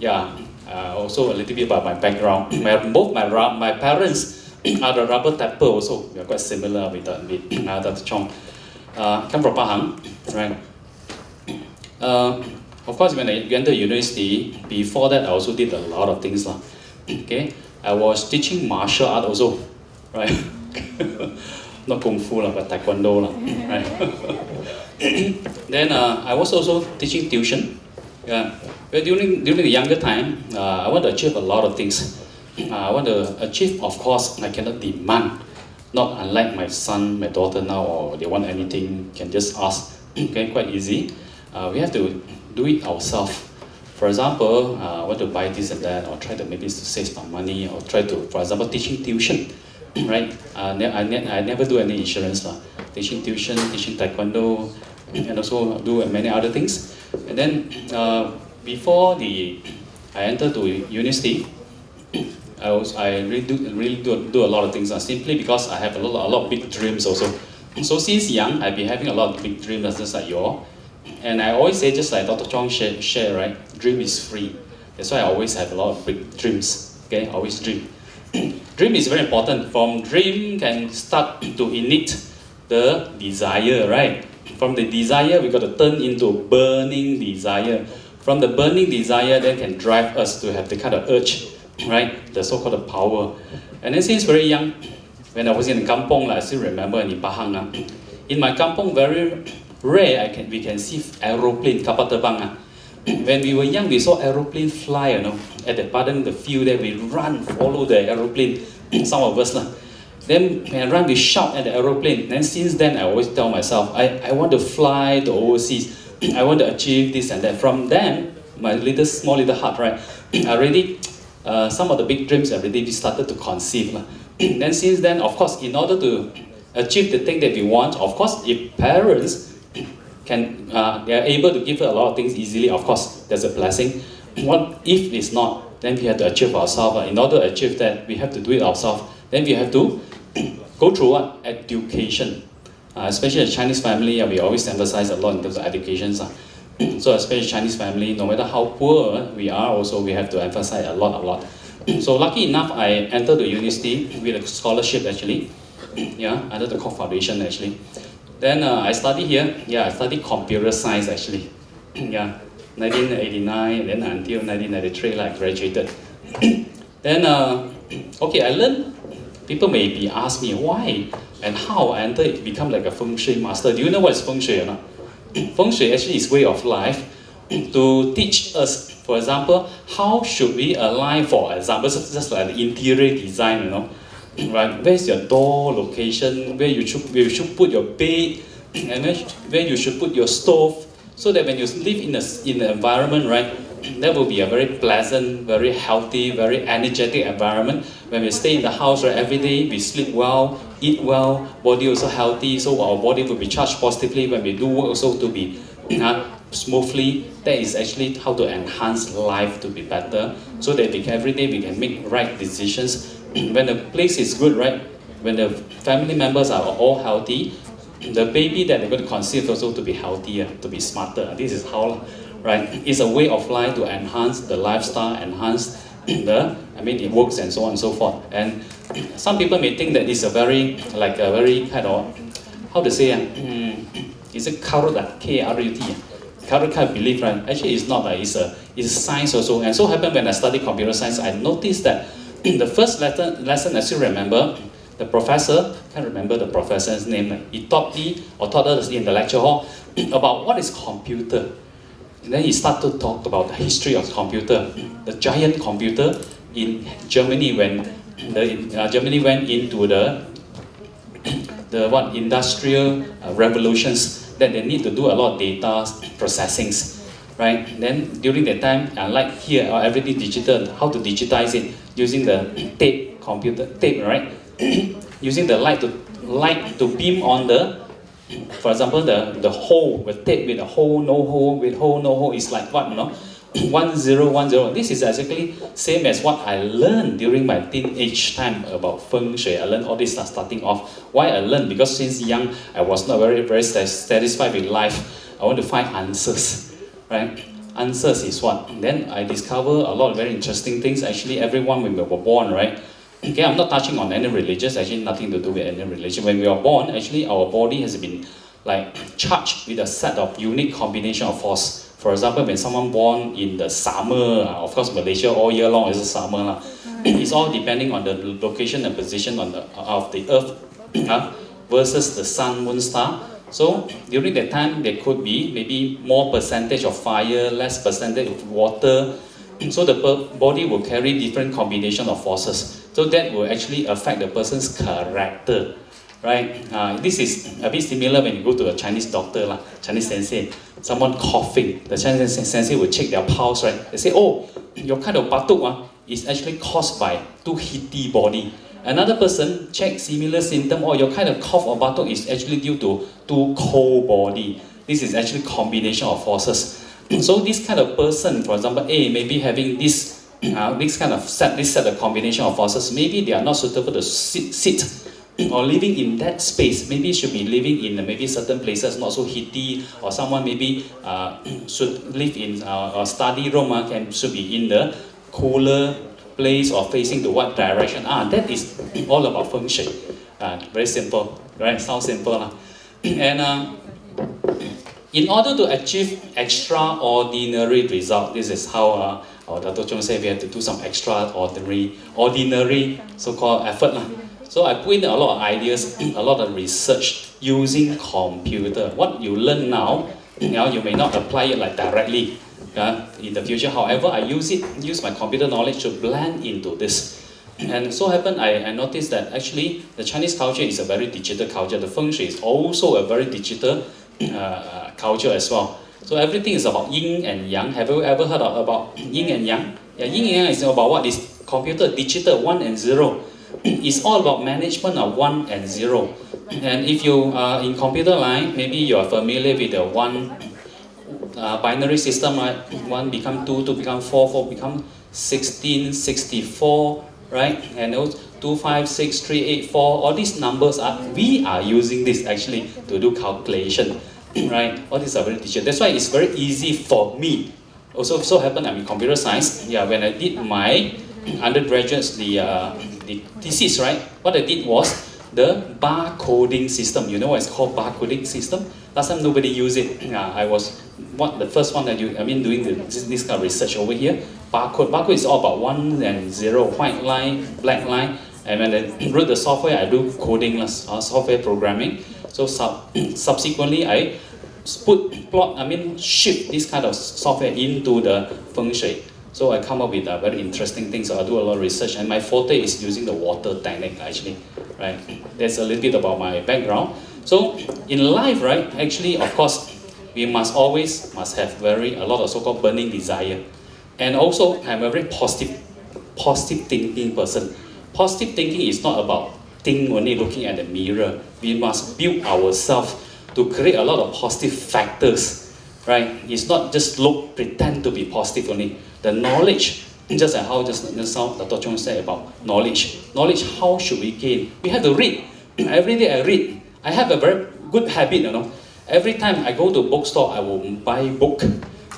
yeah, also a little bit about my background. Both my parents are the rubber tapper also. We are quite similar with Datuk Chong. Come from Pahang, right? Of course, when I entered university, before that I also did a lot of things. Okay, I was teaching martial art also, right? Not kung fu but taekwondo right? Then I was also teaching tuition. Yeah, but during the younger time, I want to achieve a lot of things. I want to achieve, of course, I cannot demand. Not unlike my son, my daughter now, or they want anything, can just ask. Okay, quite easy. We have to do it ourselves. For example, I want to buy this and that, or try to maybe to save some money, or try to, for example, teaching tuition, right? I never do any insurance, teaching tuition, teaching taekwondo, and also do many other things. And then before I entered to university, I really do a lot of things simply because I have a lot of big dreams also. So since young, I've been having a lot of big dreams just like you all. And I always say, just like Dr. Chong share, right? Dream is free. That's why I always have a lot of big dreams. Okay, always dream. Dream is very important. From dream can start to innate the desire, right? From the desire, we got to turn into burning desire. From the burning desire, then can drive us to have the kind of urge, right? The so-called power. And then since very young, when I was in kampong, I still remember in Pahang. In my kampong, very rare we can see aeroplane, kapal terbang. When we were young, we saw aeroplane fly, at the Padang, the field there, we run, follow the aeroplane, some of us. Then when I run, we shout at the aeroplane. Then since then, I always tell myself, I want to fly to overseas. I want to achieve this and that. From then, my small little heart, right, already, some of the big dreams already started to conceive. Then since then, of course, in order to achieve the thing that we want, of course, if parents they are able to give a lot of things easily, of course, there's a blessing. What if it's not? Then we have to achieve ourselves. In order to achieve that, we have to do it ourselves. Then we have to go through what? Education. Especially a Chinese family, we always emphasize a lot in terms of education. So especially Chinese family, no matter how poor we are, also we have to emphasize a lot. So lucky enough, I entered the university with a scholarship actually. Yeah, under the Koch Foundation actually. Then I studied here. Yeah, I studied computer science actually. Yeah, 1989, then until 1993, I graduated. Then, okay, I learned. People may be asking me why and how I become like a Feng Shui master. Do you know what is Feng Shui or not? Feng Shui actually is way of life to teach us, for example, how should we align, for example, just like the interior design, right? Where's your door location? Where you should put your bed, and where you should put your stove, so that when you live in the environment, right, that will be a very pleasant, very healthy, very energetic environment. When we stay in the house, right, every day we sleep well, eat well, body also healthy, so our body will be charged positively. When we do work also to be smoothly. That is actually how to enhance life to be better, so that every day we can make right decisions. When the place is good, right, when the family members are all healthy, the baby that they're going to conceive also to be healthier, to be smarter. This is how, right? It's a way of life to enhance the lifestyle, enhance it works and so on and so forth. And some people may think that it's a very kind of, how to say, is it Karut, K-R-U-T, Karut kind of belief, right? Actually, it's not, it's science also. And so happened when I studied computer science, I noticed that in the first lesson, I still remember, the professor, can't remember the professor's name, he taught us in the lecture hall about what is computer. And then he started to talk about the history of computer, the giant computer in Germany when Germany went into the the industrial revolutions that they need to do a lot of data processings, right? Then during that time, like here, everything digital, how to digitize it using the tape, right? Using the light to beam on the, for example, the hole with tape with a hole, no hole, with hole, no hole is like what, 1010. This is exactly same as what I learned during my teenage time about Feng Shui. I learned all this stuff starting off. Why I learned? Because since young, I was not very satisfied with life. I want to find answers, right? Answers is what? Then I discover a lot of very interesting things. Actually, everyone when we were born, right? Okay, I'm not touching on any religious, actually nothing to do with any religion. When we are born, actually our body has been like charged with a set of unique combination of force. For example, when someone born in the summer, of course Malaysia all year long is a summer. It's all depending on the location and position of the earth versus the sun, moon, star. So during that time, there could be maybe more percentage of fire, less percentage of water. So the body will carry different combination of forces. So that will actually affect the person's character, right? This is a bit similar when you go to a Chinese doctor, Chinese sensei. Someone coughing, the Chinese sensei will check their pulse, right? They say, oh, your kind of batuk is actually caused by too heaty body. Another person check similar symptom, or your kind of cough or batuk is actually due to too cold body. This is actually combination of forces. So this kind of person, for example, A, maybe having this kind of set of combination of forces, maybe they are not suitable to sit or living in that space. Maybe should be living in maybe certain places not so heaty, or someone maybe should live in a study room, should be in the cooler place or facing to what direction. That is all about Feng Shui. Very simple, right? Sounds simple. And in order to achieve extraordinary result, this is how our Datuk Chong said we have to do some ordinary so-called effort. So I put in a lot of ideas, a lot of research using computer. What you learn now, you may not apply it like directly in the future. However, I use my computer knowledge to blend into this. And so happened, I noticed that actually the Chinese culture is a very digital culture. The Feng Shui is also a very digital culture as well. So everything is about yin and yang. Have you ever heard about yin and yang? Yeah, yin and yang is about what is computer, digital, 1 and 0. It's all about management of 1 and 0. And if you are in computer line, maybe you are familiar with the one binary system, right? 1 become 2, 2 become 4, 4 become 16, 64, right? And those 2, 5, 6, 3, 8, 4, all these numbers we are using this actually to do calculation, right? All these are very digital. That's why it's very easy for me. Also, so happened I'm in computer science. Yeah, when I did my undergraduates, the thesis, right? What I did was the barcoding system. You know what it's called, barcoding system? Last time nobody used it. I was the first one that doing this kind of research over here. Barcode is all about 1 and 0, white line, black line. And when I wrote the software, I do coding, software programming. So subsequently, I shift this kind of software into the Feng Shui. So I come up with very interesting things. So I do a lot of research, and my forte is using the water technique actually, right? That's a little bit about my background. So in life, right? Actually, of course, we must have a lot of so-called burning desire, and also I'm a very positive thinking person. Positive thinking is not about only looking at the mirror. We must build ourselves to create a lot of positive factors, right? It's not just pretend to be positive only. The knowledge, just like how just now Datuk Chong said about knowledge. Knowledge, how should we gain? We have to read. Every day I read. I have a very good habit, Every time I go to a bookstore, I will buy book.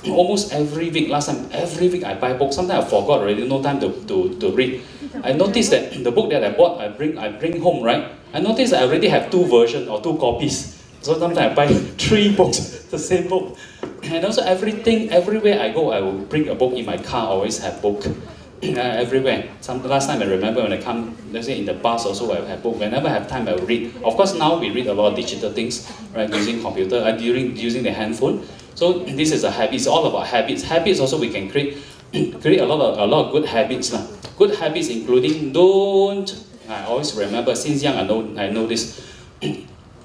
Almost every week. Last time, every week I buy book. Sometimes I forgot already, no time to read. I noticed that the book that I bought, I bring home, right? I noticed that I already have 2 versions or 2 copies. So sometimes I buy 3 books, the same book. And also everywhere I go, I will bring a book in my car. I always have book everywhere. Last time I remember when I come, let's say in the bus also, I have book. Whenever I have time, I will read. Of course, now we read a lot of digital things, right? Using computer, using the handphone. So this is a habit. It's all about habits. Habits also we can create a lot of good habits. Good habits including I always remember since young I know this.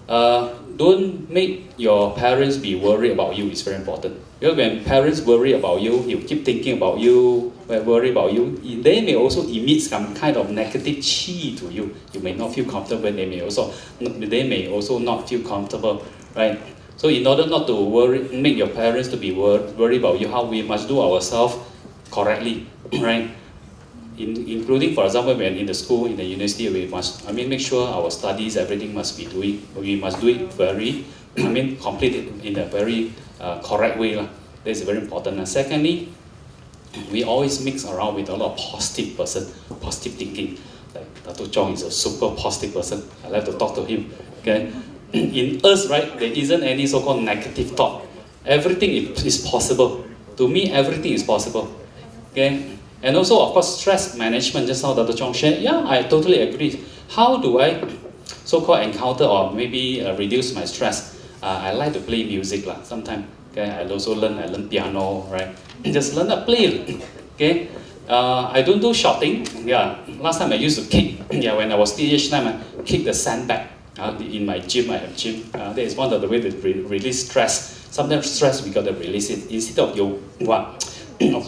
don't make your parents be worried about you. It's very important. Because when parents worry about you, you keep thinking about you, worry about you, they may also emit some kind of negative chi to you. You may not feel comfortable. They may also not feel comfortable, right? So in order not to make your parents to be worried about you, how we must do ourselves correctly, right? Including, for example, when in the school, in the university, we must, make sure our studies, everything must be doing, we must do it very, complete it in a very correct way. That is very important. And secondly, we always mix around with a lot of positive person, positive thinking. Like Datuk Chong is a super positive person. I like to talk to him. Okay, in us, right, there isn't any so-called negative thought. Everything is possible. To me, everything is possible. Okay. And also, of course, stress management, just how Dr. Chong shared, yeah, I totally agree. How do I so-called encounter or maybe reduce my stress? I like to play music sometimes. Okay, I also learn piano, right? Just learn to play. Okay, I don't do shouting. Yeah, last time I used to kick. Yeah, when I was teenage time, I kick the sandbag. In my gym, I have gym. That is one of the ways to release stress. Sometimes stress we got to release it instead of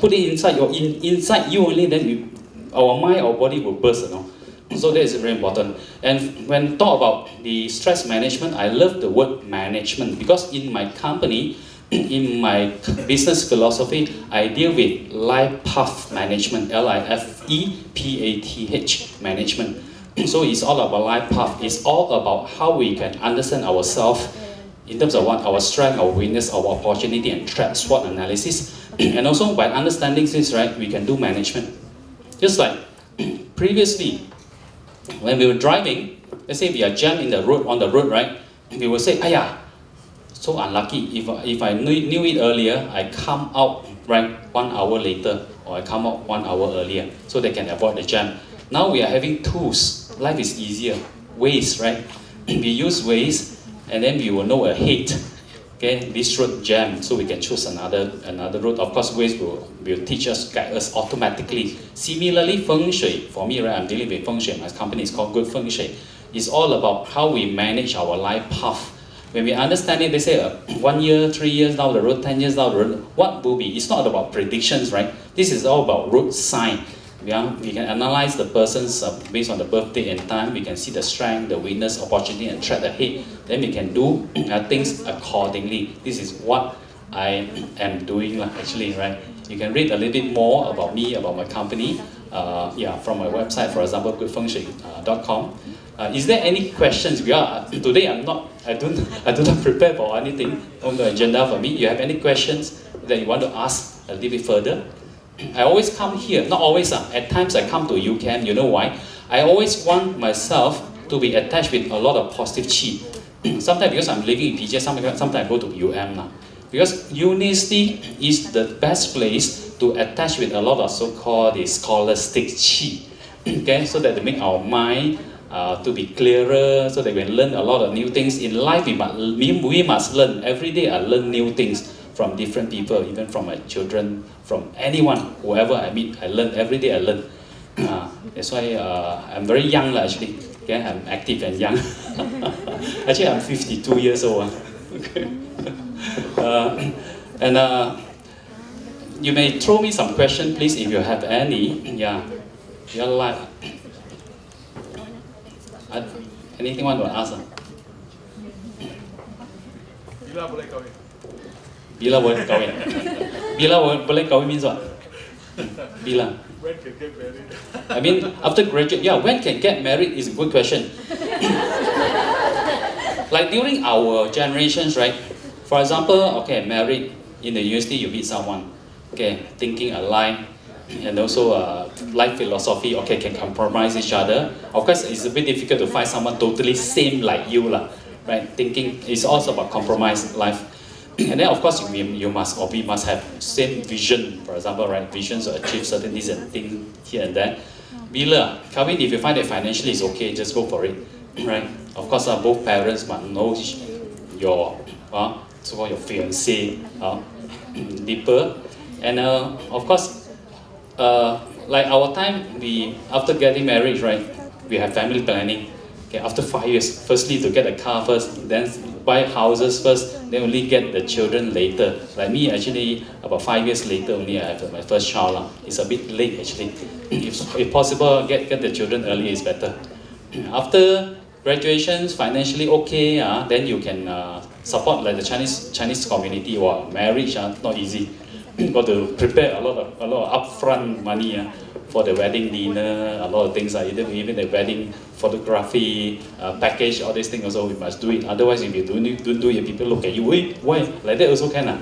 put it inside you only, then our mind, our body will burst, So that is very important. And when talk about the stress management, I love the word management because in my company, in my business philosophy, I deal with life path management, LIFEPATH management. So it's all about life path. It's all about how we can understand ourselves in terms of what our strength, our weakness, our opportunity and threat SWOT analysis. And also by understanding this, right, we can do management. Just like previously, when we were driving, let's say we are jammed on the road, right? We will say, "Ayah, so unlucky. If I knew it earlier, I come out right 1 hour later, or I come out 1 hour earlier, so they can avoid the jam." Now we are having tools. Life is easier. Waze, right? We use Waze, and then we will know ahead. Okay, this road jam, so we can choose another route. Of course, Waze will teach us, guide us automatically. Similarly, Feng Shui, for me, right, I'm dealing with Feng Shui. My company is called Good Feng Shui. It's all about how we manage our life path. When we understand it, they say 1 year, 3 years down the road, 10 years down the road, what will be? It's not about predictions, right? This is all about road sign. Yeah, we can analyze the person's based on the birth date and time. We can see the strength, the weakness, opportunity, and threat ahead. Then we can do things accordingly. This is what I am doing, actually, right? You can read a little bit more about me, about my company, from my website, for example, goodfengshui.com. Is there any questions? Today I do not prepare for anything on the agenda for me. You have any questions that you want to ask a little bit further? I always come here, not always, at times I come to UCAM, you know why? I always want myself to be attached with a lot of positive chi. Sometimes because I'm living in PJ, sometimes I go to UM. Because university is the best place to attach with a lot of so-called scholastic chi. Okay, so that they make our mind to be clearer, so that we can learn a lot of new things. In life, we must learn. Every day I learn new things from different people, even from my children, from anyone, whoever I meet, I learn. Every day I learn. That's why I'm very young, actually. Okay, I'm active and young. Actually, I'm 52 years old. Okay. You may throw me some questions, please, if you have any. Yeah, your life. Anything want to ask? Bila boleh kahwin? Bila boleh kahwin? Bila boleh kahwin means what? Bila? When can get married? I mean, after graduate, yeah, when can get married is a good question. Like during our generations, right? For example, okay, married in the university, you meet someone, okay, thinking alike, and also life philosophy, okay, can compromise each other. Of course, it's a bit difficult to find someone totally same like you, right? Thinking is also about compromise life. And then, of course, we must have same vision, for example, right? Visions to achieve certain things and things here and there. Bila, kahwin, if you find that financially is okay, just go for it, right? Of course, both parents must know your so-called your fiancé deeper. And of course, like our time, after getting married, right, we have family planning. Okay, after 5 years, firstly to get a car first, then buy houses first, then only get the children later. Like me, actually, about 5 years later only I have my first child. It's a bit late actually. If possible, get the children early is better. After graduations, financially okay, then you can support like the Chinese community. Wow, marriage not easy. Got to prepare a lot of upfront money for the wedding dinner, a lot of things. Even the wedding photography package, all these things also we must do it. Otherwise, if you don't do it, people look at you. Wait, why? Like that also can.